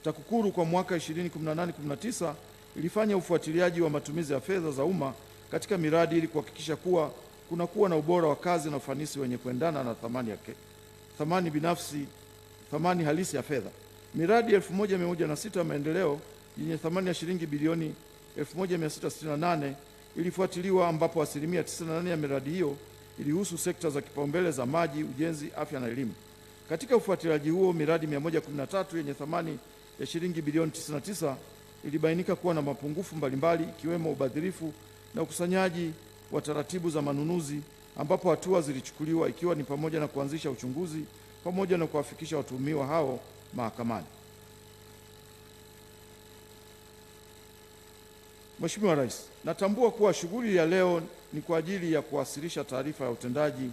TAKUKURU kwa mwaka 2018-19 ilifanya ufuatiliaji wa matumizi ya fedha za umma katika miradi ili kuhakikisha kuwa kunakuwa na ubora wa kazi na ufanisi wenye kuendana na thamani halisi ya fedha. Miradi 1106 ya maendeleo yenye thamani ya shilingi bilioni 1668 ilifuatiliwa, ambapo asilimia 98 ya miradi hiyo ilihusu sekta za kipaumbele za maji, ujenzi, afya na elimu. Katika ufuatiliaji huo, miradi 113 yenye thamani ya shilingi bilioni 99 ilibainika kuwa na mapungufu mbalimbali, ikiwemo ubadhirifu na ukusanyaji wa taratibu za manunuzi, ambapo hatua zilichukuliwa ikiwa ni pamoja na kuanzisha uchunguzi pamoja na kuwafikisha watuhumiwa hao mahakamani. Mheshimiwa Rais, natambua kuwa shughuli ya leo ni kwa ajili ya kuwasilisha taarifa ya utendaji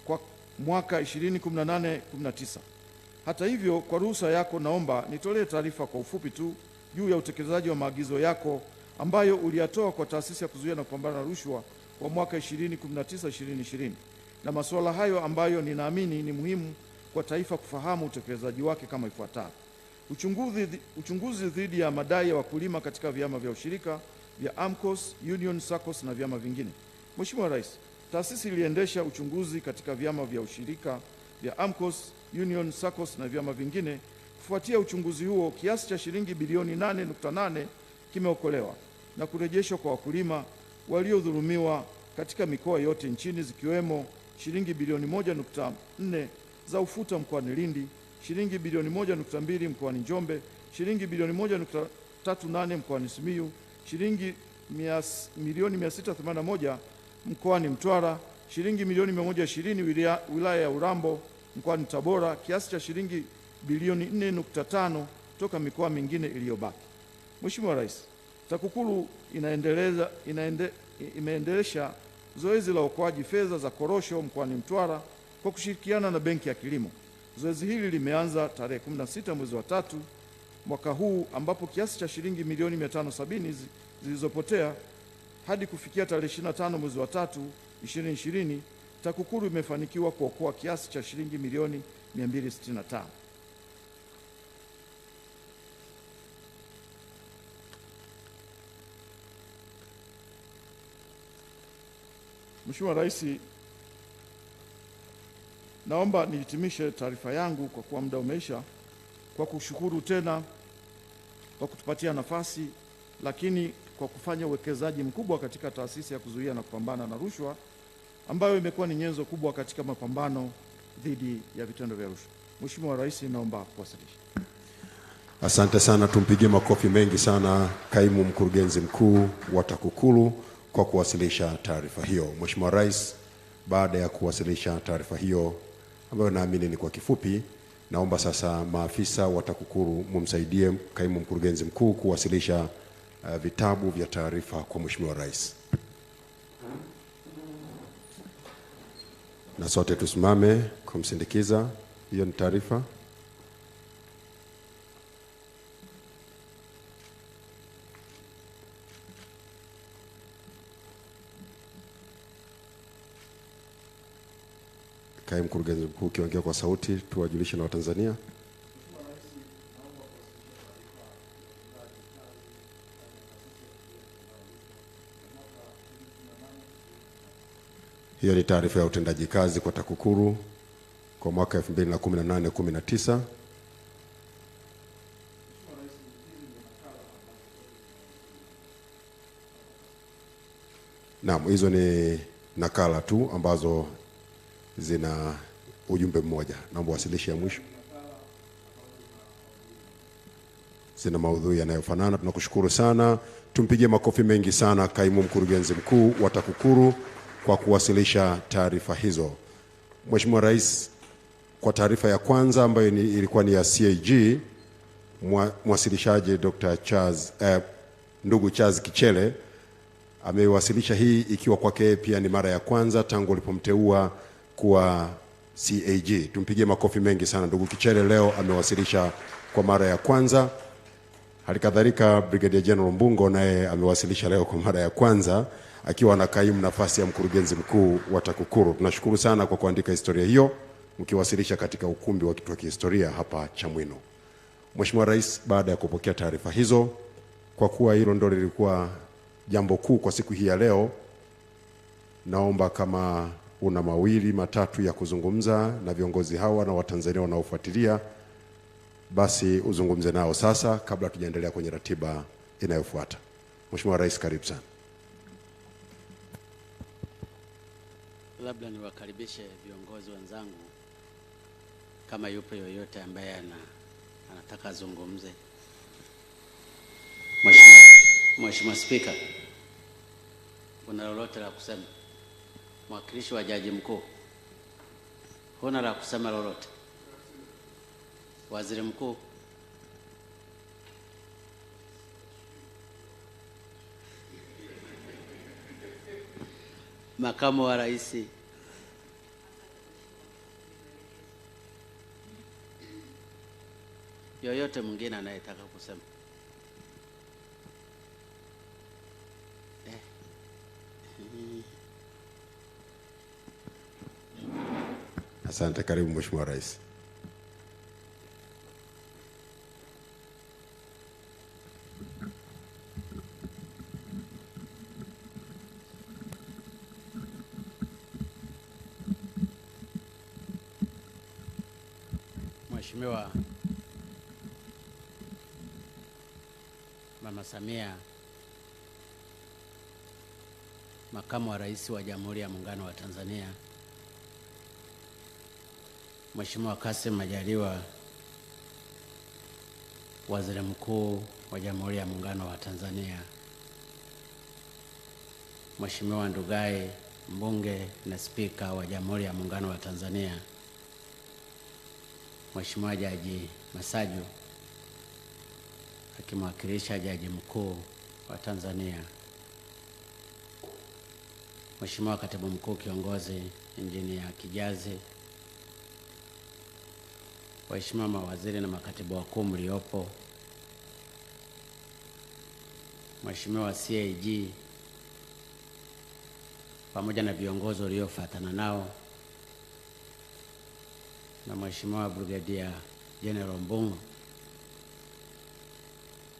kwa mwaka 2018-19. Hata hivyo, kwa ruhusa yako, naomba nitolee taarifa kwa ufupi tu juu ya utekelezaji wa maagizo yako ambayo uliyatoa kwa taasisi ya kuzuia na kupambana na rushwa kwa mwaka 2019-2020, na masuala hayo ambayo ninaamini ni muhimu kwa taifa kufahamu utekelezaji wake kama ifuatavyo. Uchunguzi dhidi ya madai ya wakulima katika vyama vya ushirika vya AMCOS, Union, SACCOS na vyama vingine. Mheshimiwa Rais, taasisi iliendesha uchunguzi katika vyama vya ushirika vya AMCOS, Union, SACCOS na vyama vingine. Kufuatia uchunguzi huo, kiasi cha shilingi bilioni 8.8 kimeokolewa na kurejeshwa kwa wakulima waliodhulumiwa katika mikoa yote nchini, zikiwemo shilingi bilioni 1.4 za ufuta mkoani Lindi, shilingi bilioni 1.2 mkoani Njombe, shilingi bilioni 1.38 mkoani Simiyu, shilingi milioni 681 mkoani Mtwara, shilingi milioni 120 wilaya ya Urambo mkoani Tabora, kiasi cha shilingi bilioni 4.5 toka mikoa mingine iliyobaki. Mheshimiwa Rais, TAKUKURU imeendelesha zoezi la uokoaji fedha za korosho mkoani Mtwara kwa kushirikiana na Benki ya Kilimo. Zoezi hili limeanza tarehe 16 mwezi wa 3 mwaka huu, ambapo kiasi cha shilingi milioni 570 zilizopotea hadi kufikia tarehe 25 mwezi wa 3 2020, TAKUKURU imefanikiwa kuokoa kiasi cha shilingi milioni 265. Mheshimiwa Rais, naomba nihitimishe taarifa yangu kwa kuwa muda umeisha, kwa kushukuru tena kwa kutupatia nafasi, lakini kwa kufanya uwekezaji mkubwa katika taasisi ya kuzuia na kupambana na rushwa ambayo imekuwa ni nyenzo kubwa katika mapambano dhidi ya vitendo vya rushwa. Mheshimiwa Rais, naomba kuwasilisha. Asante sana, tumpigie makofi mengi sana Kaimu Mkurugenzi Mkuu wa TAKUKURU kwa kuwasilisha taarifa hiyo. Mheshimiwa Rais, baada ya kuwasilisha taarifa hiyo ambayo naamini ni kwa kifupi, naomba sasa maafisa wa TAKUKURU mumsaidie Kaimu Mkurugenzi Mkuu kuwasilisha vitabu vya taarifa kwa Mheshimiwa Rais. Na sote tusimame kumsindikiza. Hiyo ni taarifa. Kaimu Mkurugenzi Mkuu, ukiongea kwa sauti tuwajulishe na Watanzania. Hiyo ni taarifa ya utendaji kazi kwa TAKUKURU kwa mwaka 2018-19. Naam, hizo ni nakala tu ambazo zina ujumbe mmoja. Naomba wasilishe ya mwisho. Zina maudhui yanayofanana. Tunakushukuru sana. Tumpigie makofi mengi sana kaimu mkurugenzi mkuu wa TAKUKURU kwa kuwasilisha taarifa hizo. Mheshimiwa Rais, kwa taarifa ya kwanza ambayo ilikuwa ni ya CAG, mwasilishaji Dr. ndugu Charles Kichele amewasilisha hii ikiwa kwake pia ni mara ya kwanza tangu alipomteua kuwa CAG. Tumpigie makofi mengi sana. Ndugu Kichele leo amewasilisha kwa mara ya kwanza. Halikadhalika Brigadier General Mbungo naye amewasilisha leo kwa mara ya kwanza akiwa na kaimu nafasi ya mkurugenzi mkuu wa TAKUKURU. Tunashukuru sana kwa kuandika historia hiyo mkiwasilisha katika ukumbi wa kituo cha historia hapa Chamwino. Mheshimiwa Rais, baada ya kupokea taarifa hizo, kwa kuwa hilo ndio lilikuwa jambo kuu kwa siku hii ya leo, naomba kama una mawili matatu ya kuzungumza na viongozi hawa na Watanzania wanaofuatilia, basi uzungumze nao sasa kabla tujaendelea kwenye ratiba inayofuata. Mheshimiwa Rais, karibu sana. Labda niwakaribishe viongozi wenzangu kama yupo yoyote ambaye anataka azungumze. Mheshimiwa Spika, una lolote la kusema? Mwakilishi wa Jaji Mkuu, huna la kusema lolote? Waziri Mkuu, Makamu wa Rais, yoyote mwingine anayetaka kusema? Asante, karibu Mheshimiwa Rais. Mheshimiwa Mama Samia, Makamu wa Rais wa Jamhuri ya Muungano wa Tanzania, Mheshimiwa Kassim Majaliwa, Waziri Mkuu wa Jamhuri ya Muungano wa Tanzania, Mheshimiwa Ndugai, Mbunge na Spika wa Jamhuri ya Muungano wa Tanzania, Mheshimiwa Jaji Masaju akimwakilisha Jaji Mkuu wa Tanzania, Mheshimiwa Katibu Mkuu Kiongozi Injinia Kijazi, waheshimiwa mawaziri na makatibu wakuu mliopo, Mheshimiwa CAG pamoja na viongozi waliofuatana nao, na Mheshimiwa Brigadier General Mbungo,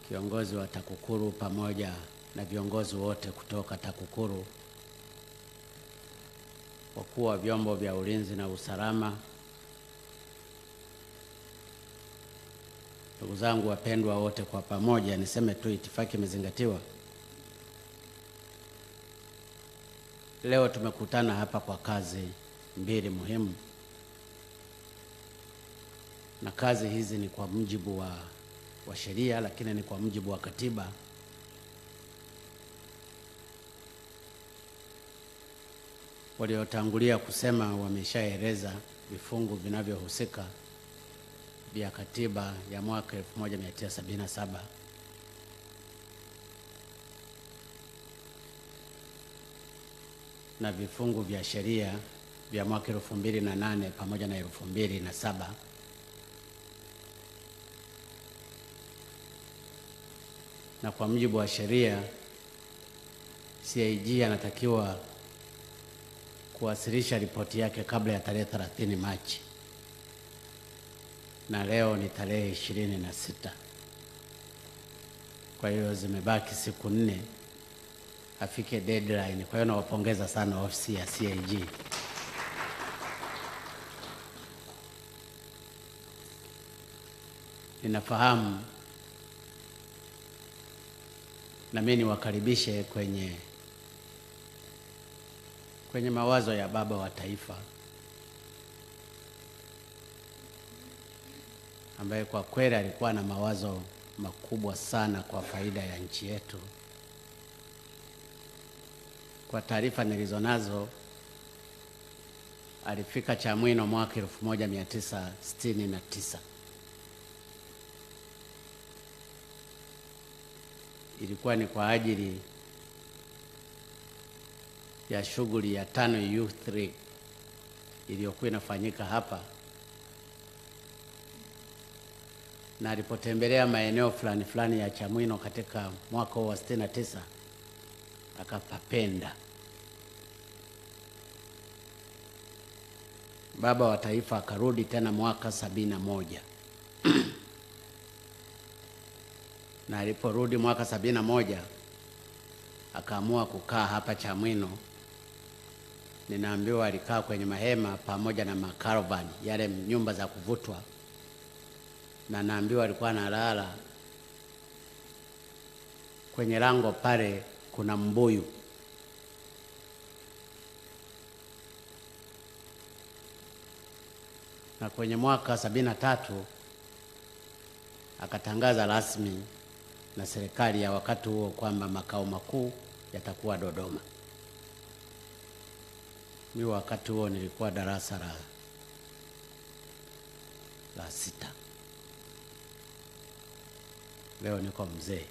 kiongozi wa TAKUKURU, pamoja na viongozi wote kutoka TAKUKURU, wakuu wa vyombo vya ulinzi na usalama, ndugu zangu wapendwa wote, kwa pamoja niseme tu itifaki imezingatiwa. Leo tumekutana hapa kwa kazi mbili muhimu, na kazi hizi ni kwa mujibu wa sheria, lakini ni kwa mujibu wa katiba. Waliotangulia kusema wameshaeleza vifungu vinavyohusika vya katiba ya mwaka 1977 na vifungu vya sheria vya mwaka 2008 pamoja na 2007. Na kwa mujibu wa sheria, CAG anatakiwa kuwasilisha ripoti yake kabla ya tarehe 30 Machi, na leo ni tarehe 26. Kwa hiyo zimebaki siku 4 afike deadline. Kwa hiyo nawapongeza sana ofisi ya CAG. Ninafahamu na mimi niwakaribishe kwenye mawazo ya baba wa taifa ambaye kwa kweli alikuwa na mawazo makubwa sana kwa faida ya nchi yetu. Kwa taarifa nilizonazo, alifika Chamwino mwaka 1969. Ilikuwa ni kwa ajili ya shughuli ya TANU Youth League iliyokuwa inafanyika hapa, na alipotembelea maeneo fulani fulani ya Chamwino katika mwaka wa 69 akapapenda. Baba wa taifa akarudi tena mwaka 71 na aliporudi mwaka 71 akaamua kukaa hapa Chamwino. Ninaambiwa alikaa kwenye mahema pamoja na makaravani, yale nyumba za kuvutwa, na naambiwa alikuwa analala kwenye lango pale kuna mbuyu. Na kwenye mwaka 73 akatangaza rasmi na serikali ya wakati huo kwamba makao makuu yatakuwa Dodoma. Mimi wakati huo nilikuwa darasa la 6. Leo niko mzee.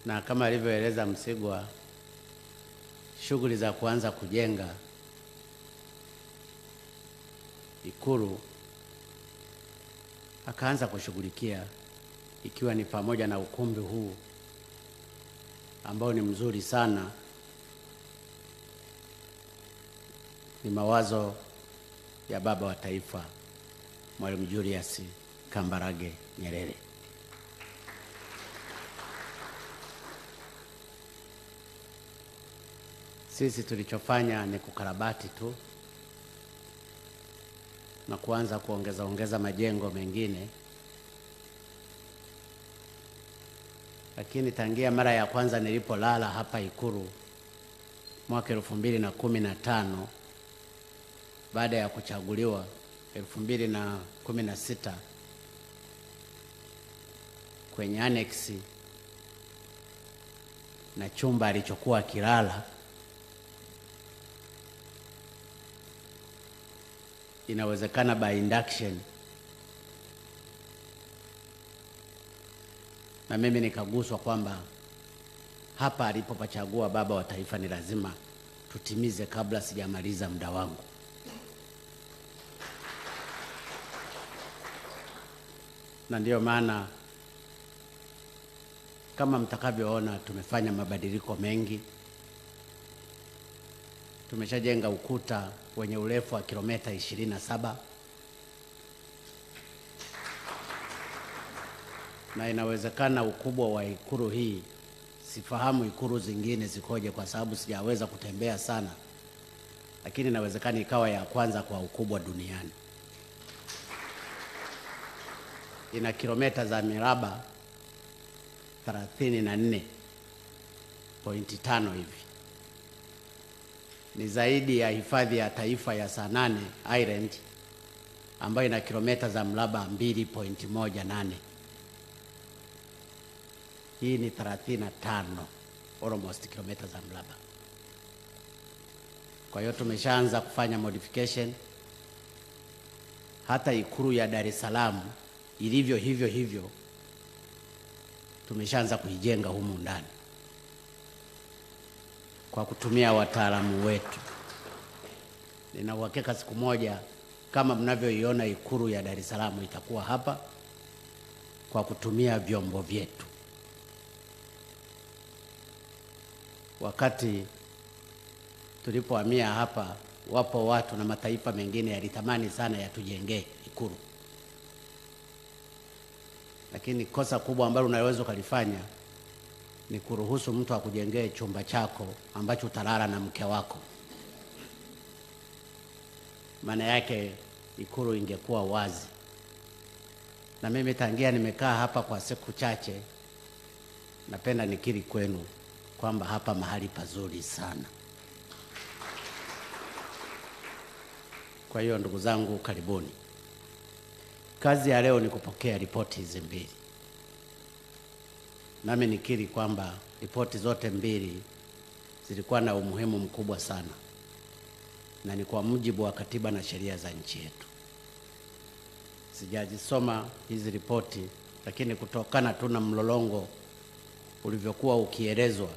Na kama alivyoeleza Msigwa, shughuli za kuanza kujenga Ikulu akaanza kushughulikia, ikiwa ni pamoja na ukumbi huu ambao ni mzuri sana. Ni mawazo ya baba wa taifa Mwalimu Julius Kambarage Nyerere. Sisi tulichofanya ni kukarabati tu na kuanza kuongeza majengo mengine, lakini tangia mara ya kwanza nilipolala hapa Ikulu mwaka 2015 baada ya kuchaguliwa 2016 kwenye annex na chumba alichokuwa kilala, inawezekana by induction, na mimi nikaguswa kwamba hapa alipopachagua baba wa taifa ni lazima tutimize kabla sijamaliza muda wangu. Na ndio maana kama mtakavyoona tumefanya mabadiliko mengi. Tumeshajenga ukuta wenye urefu wa kilomita 27, na inawezekana ukubwa wa Ikulu hii, sifahamu Ikulu zingine zikoje kwa sababu sijaweza kutembea sana, lakini inawezekana ikawa ya kwanza kwa ukubwa duniani. Ina kilomita za miraba 34.5 hivi. Ni zaidi ya hifadhi ya taifa ya Saanane Island ambayo ina kilomita za mraba 2.18. Hii ni 35 almost kilomita za mraba. Kwa hiyo tumeshaanza kufanya modification. Hata Ikulu ya Dar es Salaam ilivyo hivyo tumeshaanza kuijenga humu ndani kwa kutumia wataalamu wetu. Nina uhakika siku moja kama mnavyoiona Ikulu ya Dar es Salaam itakuwa hapa kwa kutumia vyombo vyetu. Wakati tulipohamia hapa, wapo watu na mataifa mengine yalitamani sana yatujengee Ikulu, lakini kosa kubwa ambalo unaweza kulifanya ni kuruhusu mtu akujengee chumba chako ambacho utalala na mke wako. Maana yake Ikulu ingekuwa wazi. Na mimi tangia nimekaa hapa kwa siku chache, napenda nikiri kwenu kwamba hapa mahali pazuri sana. Kwa hiyo ndugu zangu, karibuni. Kazi ya leo ni kupokea ripoti hizi mbili. Nami nikiri kwamba ripoti zote mbili zilikuwa na umuhimu mkubwa sana, na ni kwa mujibu wa katiba na sheria za nchi yetu. Sijazisoma hizi ripoti, lakini kutokana tu na mlolongo ulivyokuwa ukielezwa,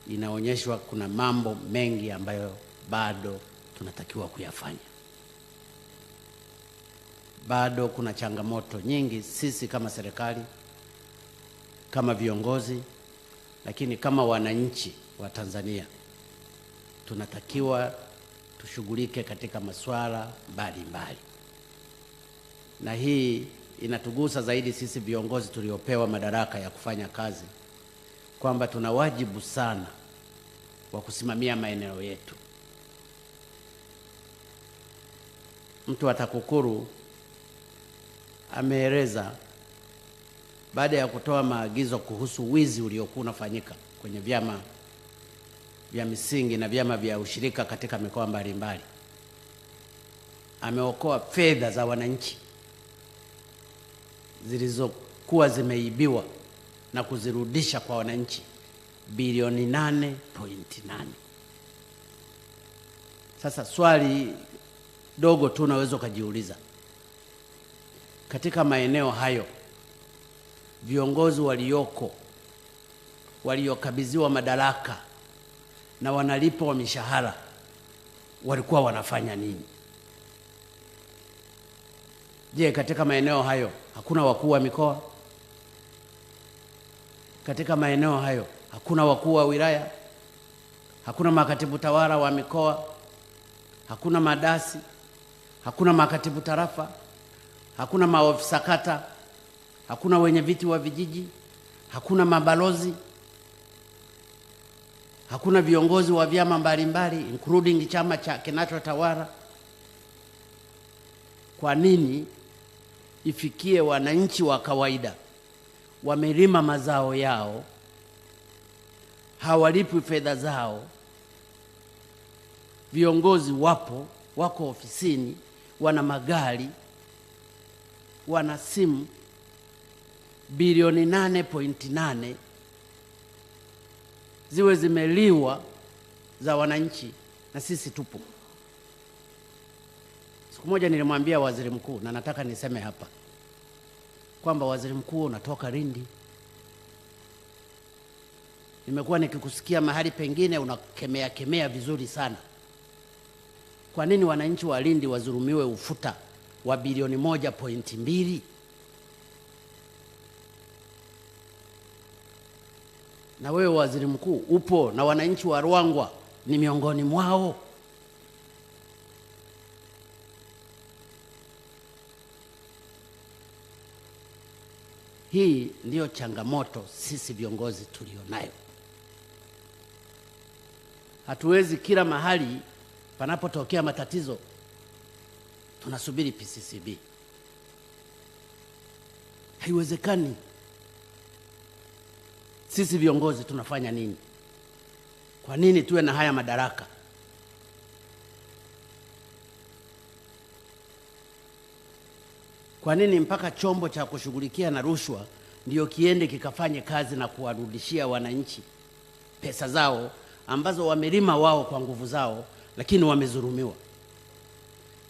inaonyeshwa kuna mambo mengi ambayo bado tunatakiwa kuyafanya. Bado kuna changamoto nyingi sisi kama serikali, kama viongozi, lakini kama wananchi wa Tanzania tunatakiwa tushughulike katika masuala mbalimbali. Na hii inatugusa zaidi sisi viongozi tuliopewa madaraka ya kufanya kazi, kwamba tuna wajibu sana wa kusimamia maeneo yetu. Mtu wa TAKUKURU ameeleza baada ya kutoa maagizo kuhusu wizi uliokuwa unafanyika kwenye vyama vya misingi na vyama vya ushirika katika mikoa mbalimbali, ameokoa fedha za wananchi zilizokuwa zimeibiwa na kuzirudisha kwa wananchi bilioni 8.8. Sasa swali dogo tu unaweza ukajiuliza, katika maeneo hayo viongozi waliokabidhiwa madaraka na wanalipwa mishahara walikuwa wanafanya nini? Je, katika maeneo hayo hakuna wakuu wa mikoa? Katika maeneo hayo hakuna wakuu wa wilaya? Hakuna makatibu tawala wa mikoa? Hakuna madasi? Hakuna makatibu tarafa? Hakuna maofisa kata? Hakuna wenye viti wa vijiji? Hakuna mabalozi? Hakuna viongozi wa vyama mbalimbali including chama cha kinachotawala? Kwa nini ifikie wananchi wa kawaida wamelima mazao yao, hawalipi fedha zao, viongozi wako ofisini, wana magari, wana simu, bilioni 8.8 ziwe zimeliwa za wananchi na sisi tupo? Siku moja nilimwambia waziri mkuu, na nataka niseme hapa kwamba waziri mkuu, unatoka Lindi, nimekuwa nikikusikia mahali pengine unakemea vizuri sana. Kwa nini wananchi wa Lindi wazulumiwe ufuta wa bilioni 1.2? Na wewe waziri mkuu upo na wananchi wa Ruangwa ni miongoni mwao. Hii ndiyo changamoto sisi viongozi tulionayo. Hatuwezi kila mahali panapotokea matatizo tunasubiri PCCB. Haiwezekani. Sisi viongozi tunafanya nini? Kwa nini tuwe na haya madaraka? Kwa nini mpaka chombo cha kushughulikia na rushwa ndio kiende kikafanye kazi na kuwarudishia wananchi pesa zao ambazo wamelima wao kwa nguvu zao, lakini wamezulumiwa?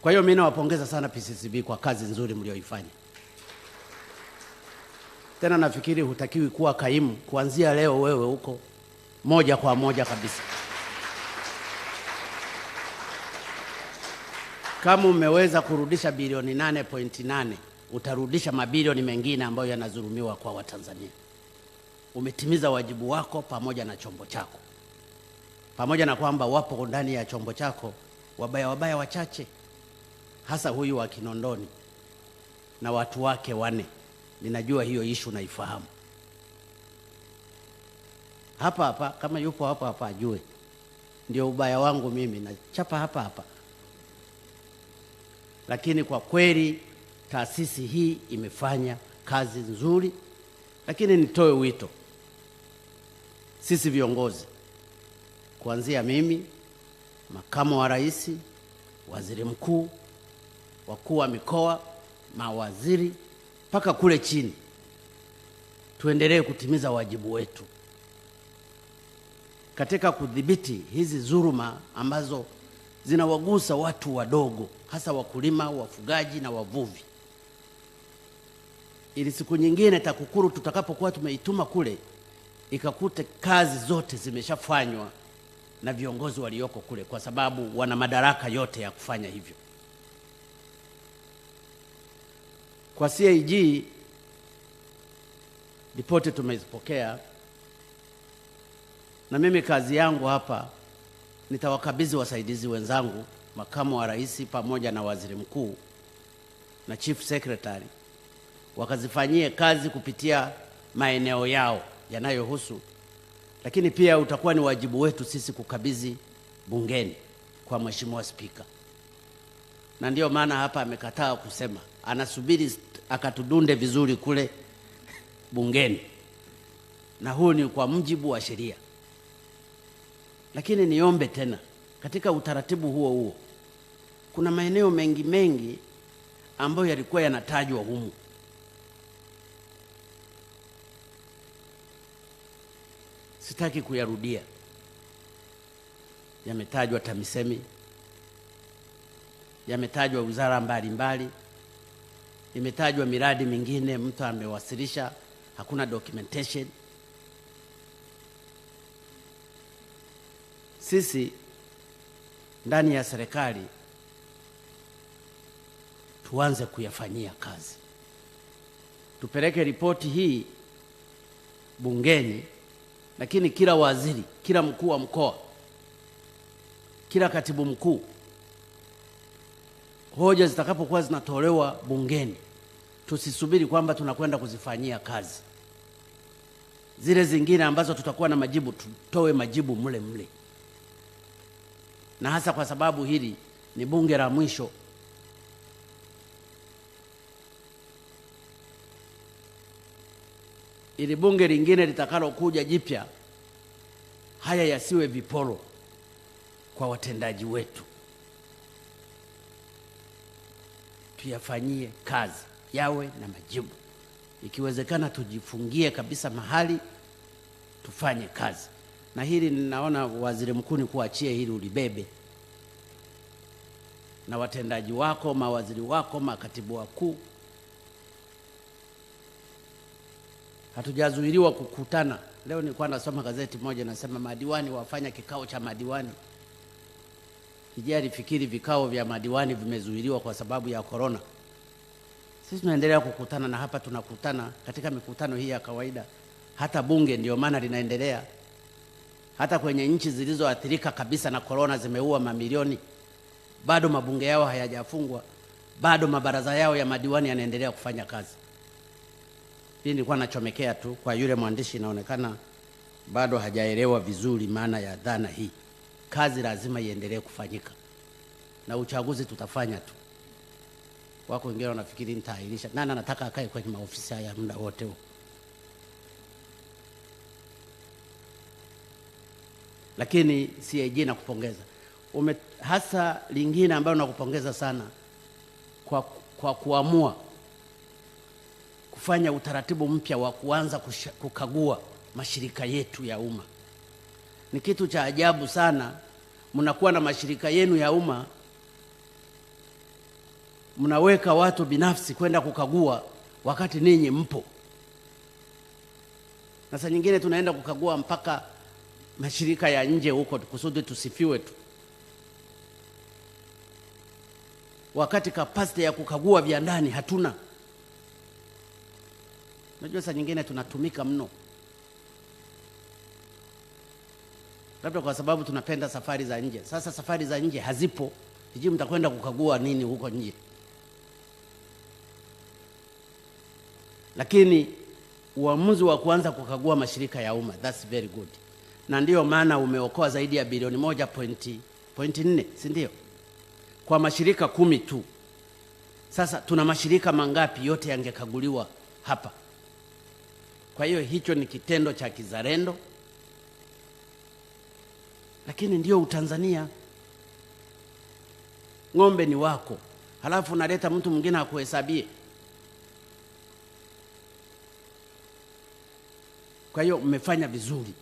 Kwa hiyo mimi nawapongeza sana PCCB kwa kazi nzuri mlioifanya. Tena nafikiri hutakiwi kuwa kaimu, kuanzia leo wewe huko moja kwa moja kabisa. Kama umeweza kurudisha bilioni 8.8, utarudisha mabilioni mengine ambayo yanazulumiwa kwa Watanzania. Umetimiza wajibu wako pamoja na chombo chako. Pamoja na kwamba wapo ndani ya chombo chako wabaya wachache, hasa huyu wa Kinondoni na watu wake 4 ninajua hiyo issue naifahamu. Hapa hapa, kama yupo hapa hapa ajue, ndio ubaya wangu mimi, nachapa hapa hapa. Lakini kwa kweli taasisi hii imefanya kazi nzuri. Lakini nitoe wito, sisi viongozi, kuanzia mimi, makamu wa rais, waziri mkuu, wakuu wa mikoa, mawaziri, mpaka kule chini, tuendelee kutimiza wajibu wetu katika kudhibiti hizi dhuluma ambazo zinawagusa watu wadogo, hasa wakulima, wafugaji na wavuvi, ili siku nyingine TAKUKURU tutakapokuwa tumeituma kule ikakute kazi zote zimeshafanywa na viongozi walioko kule, kwa sababu wana madaraka yote ya kufanya hivyo. Kwa CAG, ripoti tumezipokea, na mimi kazi yangu hapa nitawakabidhi wasaidizi wenzangu, makamu wa rais pamoja na waziri mkuu na chief secretary, wakazifanyie kazi kupitia maeneo yao yanayohusu. Lakini pia utakuwa ni wajibu wetu sisi kukabidhi bungeni kwa Mheshimiwa Spika, na ndio maana hapa amekataa kusema, anasubiri akatudunde vizuri kule bungeni, na huu ni kwa mujibu wa sheria. Lakini niombe tena, katika utaratibu huo huo kuna maeneo mengi ambayo yalikuwa yanatajwa humu. Sitaki kuyarudia. Yametajwa TAMISEMI, yametajwa wizara mbalimbali, imetajwa miradi mingine mtu amewasilisha, hakuna documentation. Sisi ndani ya serikali tuanze kuyafanyia kazi. Tupeleke ripoti hii bungeni, lakini kila waziri, kila mkuu wa mkoa, kila katibu mkuu, hoja zitakapokuwa zinatolewa bungeni, tusisubiri kwamba tunakwenda kuzifanyia kazi. Zile zingine ambazo tutakuwa na majibu, tutoe majibu mle mle. Na hasa kwa sababu hili ni bunge la mwisho. Ili bunge lingine litakalokuja jipya, haya yasiwe viporo kwa watendaji wetu. Tuyafanyie kazi, yawe na majibu. Ikiwezekana tujifungie kabisa mahali, tufanye kazi. Na hili ninaona waziri mkuu, ni kuachie hili ulibebe, na watendaji wako, mawaziri wako, makatibu wakuu. Hatujazuiliwa kukutana. Leo nilikuwa nasoma gazeti moja nasema madiwani wafanya kikao cha madiwani. Kijari fikiri vikao vya madiwani vimezuiliwa kwa sababu ya corona. Sisi tunaendelea kukutana, na hapa tunakutana katika mikutano hii ya kawaida. Hata bunge ndio maana linaendelea. Hata kwenye nchi zilizoathirika kabisa na corona, zimeua mamilioni, bado mabunge yao hayajafungwa, bado mabaraza yao ya madiwani yanaendelea kufanya kazi. Hii nilikuwa nachomekea tu kwa yule mwandishi, inaonekana bado hajaelewa vizuri maana ya dhana hii. Kazi lazima iendelee kufanyika, na uchaguzi tutafanya tu. Wako wengine wanafikiri nitaahirisha. Nani anataka akae kwenye maofisi haya muda wote huo? Lakini CAG nakupongeza. Hasa lingine ambalo nakupongeza sana kwa kuamua kufanya utaratibu mpya wa kuanza kukagua mashirika yetu ya umma. Ni kitu cha ajabu sana, mnakuwa na mashirika yenu ya umma, mnaweka watu binafsi kwenda kukagua wakati ninyi mpo. Na saa nyingine tunaenda kukagua mpaka mashirika ya nje huko kusudi tusifiwe tu, wakati kapasiti ya kukagua vya ndani hatuna. Najua saa nyingine tunatumika mno, labda kwa sababu tunapenda safari za nje. Sasa safari za nje hazipo, sijui mtakwenda kukagua nini huko nje. lakini uamuzi wa kuanza kukagua mashirika ya umma, that's very good, na ndiyo maana umeokoa zaidi ya bilioni 1.4, si ndio? Kwa mashirika 10 tu. Sasa tuna mashirika mangapi yote yangekaguliwa hapa? Kwa hiyo hicho ni kitendo cha kizalendo, lakini ndio Utanzania. Ng'ombe ni wako, halafu unaleta mtu mwingine akuhesabie. Kwa hiyo mmefanya vizuri,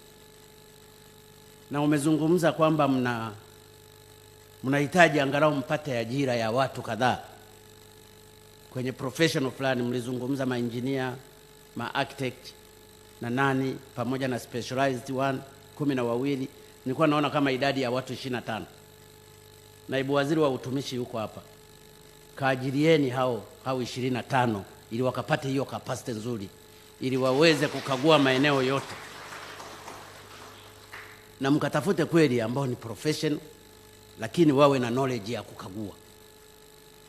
na umezungumza kwamba mnahitaji angalau mpate ajira ya watu kadhaa kwenye professional fulani. Mlizungumza ma-engineer, ma-architect na nani pamoja na specialized one 12. Nilikuwa naona kama idadi ya watu 25. Naibu waziri wa utumishi yuko hapa, kaajirieni hao 25 ili wakapate hiyo capacity nzuri, ili waweze kukagua maeneo yote, na mkatafute kweli ambao ni professional, lakini wawe na knowledge ya kukagua.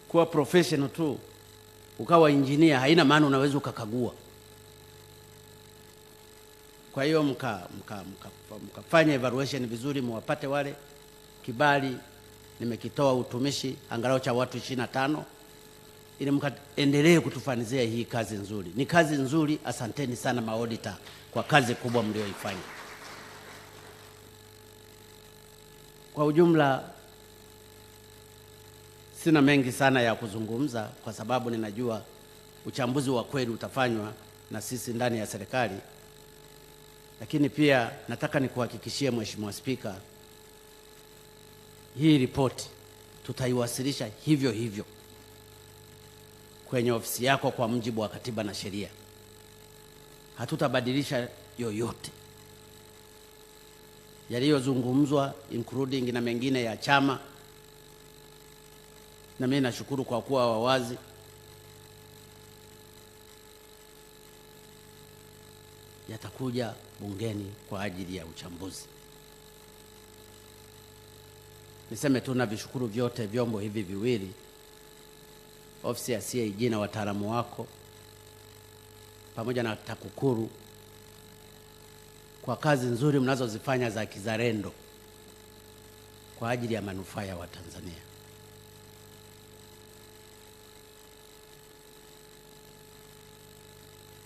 Kuwa professional tu ukawa engineer haina maana unaweza ukakagua. Kwa hiyo mkafanya evaluation vizuri, muwapate wale. Kibali nimekitoa utumishi angalau cha watu 25 ili mkaendelee kutufanizia hii kazi nzuri. Ni kazi nzuri, asanteni sana maauditor kwa kazi kubwa mlioifanya. Kwa ujumla sina mengi sana ya kuzungumza, kwa sababu ninajua uchambuzi wa kweli utafanywa na sisi ndani ya serikali. Lakini pia nataka nikuhakikishie Mheshimiwa Spika, hii ripoti tutaiwasilisha hivyo hivyo kwenye ofisi yako kwa mujibu wa katiba na sheria. Hatutabadilisha yoyote yaliyozungumzwa, including na mengine ya chama. Na mimi nashukuru kwa kuwa wawazi. Yatakuja bungeni kwa ajili ya uchambuzi. Niseme tu na vishukuru vyote vyombo hivi viwili, ofisi ya CAG na wataalamu wako pamoja na TAKUKURU, kwa kazi nzuri mnazozifanya za kizalendo kwa ajili ya manufaa ya Watanzania.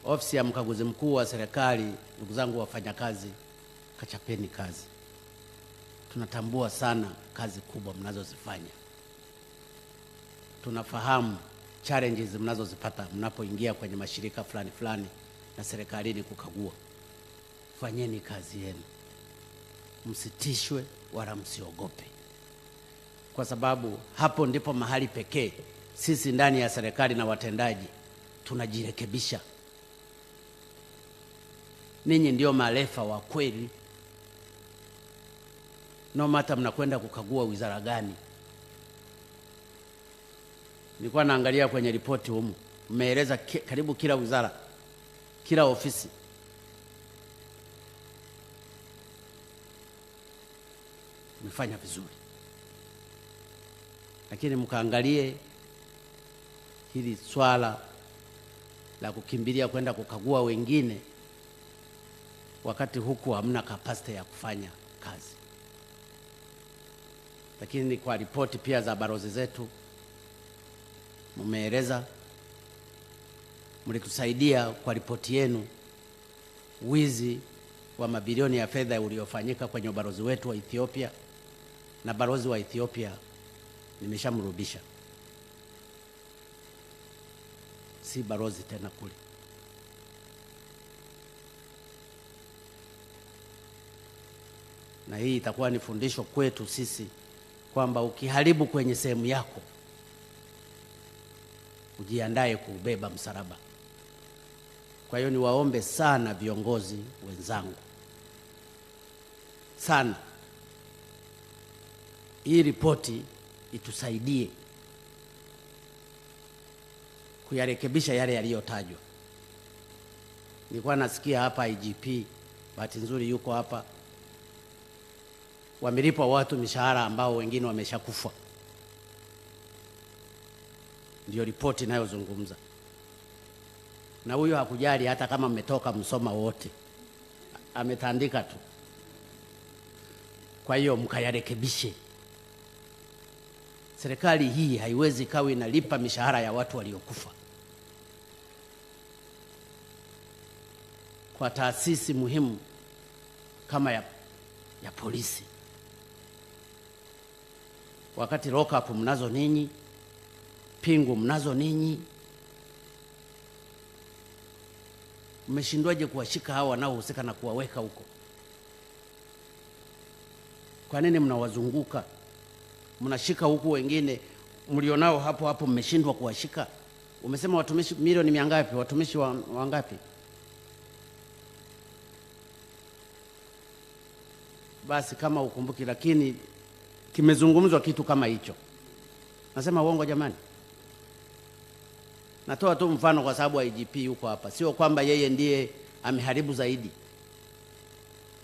Ofisi ya mkaguzi mkuu wa serikali, ndugu zangu wafanyakazi, kachapeni kazi. Tunatambua sana kazi kubwa mnazozifanya. Tunafahamu challenges mnazozipata mnapoingia kwenye mashirika fulani fulani na serikalini kukagua. Fanyeni kazi yenu, msitishwe wala msiogope, kwa sababu hapo ndipo mahali pekee sisi ndani ya serikali na watendaji tunajirekebisha. Ninyi ndio marefa wa kweli. No matter mnakwenda kukagua wizara gani. Nilikuwa naangalia kwenye ripoti humu, mmeeleza karibu kila wizara, kila ofisi. Mmefanya vizuri, lakini mkaangalie hili swala la kukimbilia kwenda kukagua wengine wakati huku hamna capacity ya kufanya kazi. Lakini kwa ripoti pia za balozi zetu mmeeleza, mlitusaidia kwa ripoti yenu wizi wa mabilioni ya fedha uliofanyika kwenye ubalozi wetu wa Ethiopia, na balozi wa Ethiopia nimeshamrudisha, si balozi tena kule. Na hii itakuwa ni fundisho kwetu sisi kwamba ukiharibu kwenye sehemu yako ujiandae kubeba msalaba. Kwa hiyo niwaombe sana viongozi wenzangu sana, hii ripoti itusaidie kuyarekebisha yale yaliyotajwa. Nilikuwa nasikia hapa IGP, bahati nzuri yuko hapa, wamelipwa watu mishahara ambao wengine wameshakufa. Ndio ripoti inayozungumza. na huyo hakujali hata kama mmetoka Msoma wote, ametandika tu. Kwa hiyo mkayarekebishe. Serikali hii haiwezi kawa inalipa mishahara ya watu waliokufa. Kwa taasisi muhimu kama ya polisi, wakati lock up mnazo ninyi, pingu mnazo ninyi, mmeshindwaje kuwashika hao wanaohusika na kuwaweka huko? Kwa nini mnawazunguka? Mnashika huku wengine mlionao hapo hapo, mmeshindwa kuwashika. Umesema watumishi milioni 100? Watumishi wangapi? Basi kama ukumbuki, lakini kimezungumzwa kitu kama hicho. Nasema uongo jamani? Natoa tu mfano kwa sababu IGP yuko hapa. Sio kwamba yeye ndiye ameharibu zaidi.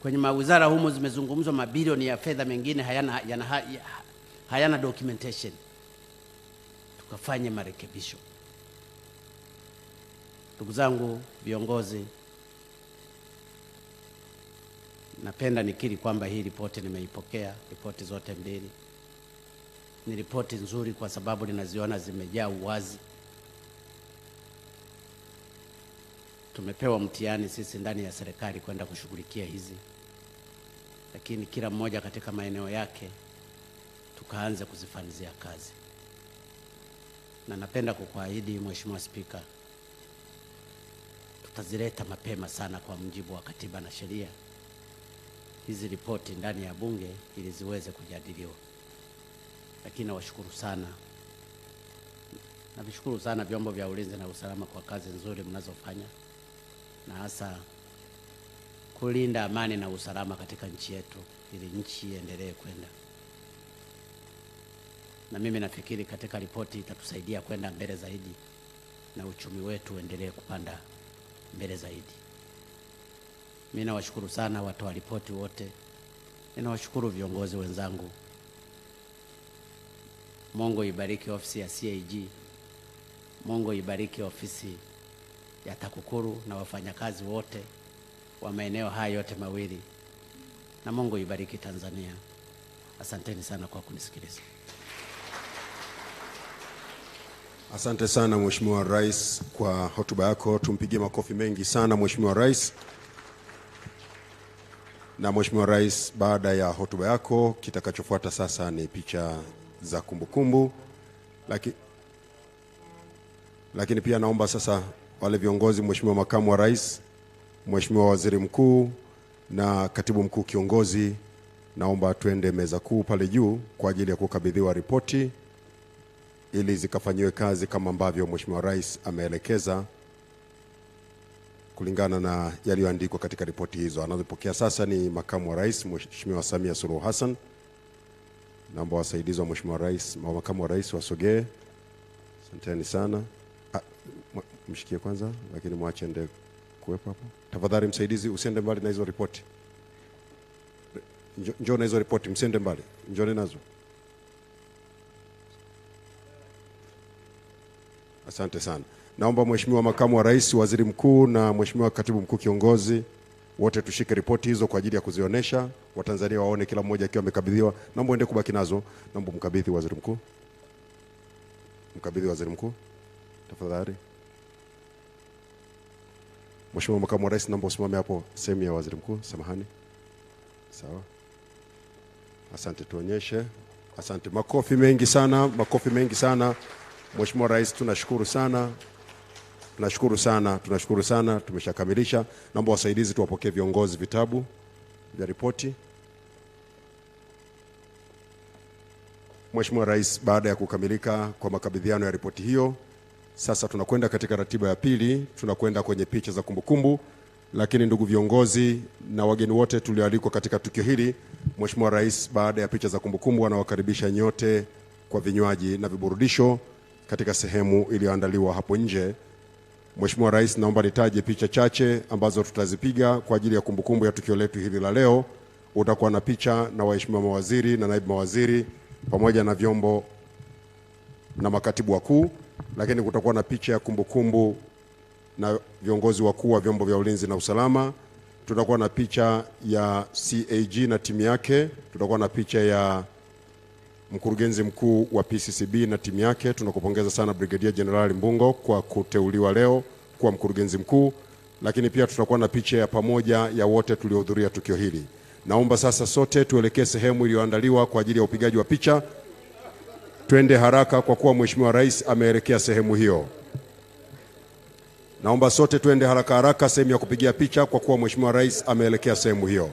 Kwenye mawizara humo zimezungumzwa mabilioni ya fedha, mengine hayana documentation. Tukafanye marekebisho. Ndugu zangu viongozi, napenda nikiri kwamba hii ripoti nimeipokea, ripoti zote mbili. Ni ripoti nzuri kwa sababu ninaziona zimejaa uwazi. Tumepewa mtihani sisi ndani ya serikali kwenda kushughulikia hizi, lakini kila mmoja katika maeneo yake tukaanze kuzifanyia kazi. Na napenda kukuahidi Mheshimiwa Spika, tutazileta mapema sana kwa mujibu wa katiba na sheria hizi ripoti ndani ya bunge ili ziweze kujadiliwa. Lakini nawashukuru sana, navishukuru sana vyombo vya ulinzi na usalama kwa kazi nzuri mnazofanya, na hasa kulinda amani na usalama katika nchi yetu ili nchi iendelee kwenda. Na mimi nafikiri katika ripoti itatusaidia kwenda mbele zaidi na uchumi wetu uendelee kupanda mbele zaidi. Mimi nawashukuru sana watoa ripoti wote. Ninawashukuru viongozi wenzangu. Mungu ibariki ofisi ya CAG. Mungu ibariki ofisi ya TAKUKURU na wafanyakazi wote wa maeneo haya yote mawili. Na Mungu ibariki Tanzania. Asanteni sana kwa kunisikiliza. Asante sana Mheshimiwa Rais kwa hotuba yako. Tumpigie makofi mengi sana Mheshimiwa Rais. Na Mheshimiwa Rais, baada ya hotuba yako kitakachofuata sasa ni picha za kumbukumbu. Lakini pia naomba sasa wale viongozi, Mheshimiwa Makamu wa Rais, Mheshimiwa Waziri Mkuu na Katibu Mkuu Kiongozi, naomba tuende meza kuu pale juu kwa ajili ya kukabidhiwa ripoti ili zikafanyiwe kazi kama ambavyo Mheshimiwa Rais ameelekeza kulingana na yaliyoandikwa katika ripoti hizo. Anazopokea sasa ni Makamu wa Rais Mheshimiwa Samia Suluhu Hassan. Naomba wasaidizi wa Mheshimiwa Rais, Makamu wa Rais wasogee. Asanteni sana. Mshikie kwanza, lakini mwache ende kuwepo hapo. Tafadhali msaidizi usiende mbali na hizo ripoti. Njoo na hizo ripoti, msiende mbali. Njoo nazo. Asante sana. Naomba Mheshimiwa Makamu wa Rais, Waziri Mkuu na Mheshimiwa Katibu Mkuu Kiongozi wote tushike ripoti hizo kwa ajili ya kuzionyesha Watanzania waone kila mmoja akiwa amekabidhiwa. Naomba uende kubaki nazo. Naomba mkabidhi Waziri Mkuu. Mkabidhi Waziri Mkuu tafadhali. Mheshimiwa Makamu wa Rais, naomba usimame hapo sehemu ya Waziri Mkuu. Samahani. Sawa. Asante, tuonyeshe. Asante. Makofi mengi sana, makofi mengi sana. Mheshimiwa Rais, tunashukuru sana. Tunashukuru sana. Tumeshakamilisha. Naomba wasaidizi tuwapokee viongozi vitabu vya ripoti. Mheshimiwa Rais, baada ya kukamilika kwa makabidhiano ya ripoti hiyo, sasa tunakwenda katika ratiba ya pili, tunakwenda kwenye picha za kumbukumbu. Lakini ndugu viongozi na wageni wote tulioalikwa katika tukio hili, Mheshimiwa Rais baada ya picha za kumbukumbu anawakaribisha nyote kwa vinywaji na viburudisho katika sehemu iliyoandaliwa hapo nje. Mheshimiwa Rais, naomba nitaje picha chache ambazo tutazipiga kwa ajili ya kumbukumbu ya tukio letu hili la leo. Utakuwa na picha na waheshimiwa mawaziri na naibu mawaziri pamoja na vyombo na makatibu wakuu, lakini kutakuwa na picha ya kumbukumbu na viongozi wakuu wa vyombo vya ulinzi na usalama. Tutakuwa na picha ya CAG na timu yake. Tutakuwa na picha ya mkurugenzi mkuu wa PCCB na timu yake. Tunakupongeza sana Brigadier General Mbungo kwa kuteuliwa leo kuwa mkurugenzi mkuu, lakini pia tutakuwa na picha ya pamoja ya wote tuliohudhuria tukio hili. Naomba sasa sote tuelekee sehemu iliyoandaliwa kwa ajili ya upigaji wa picha. Twende haraka kwa kuwa Mheshimiwa Rais ameelekea sehemu hiyo. Naomba sote twende haraka sehemu ya kupigia picha kwa kuwa Mheshimiwa Rais ameelekea sehemu hiyo.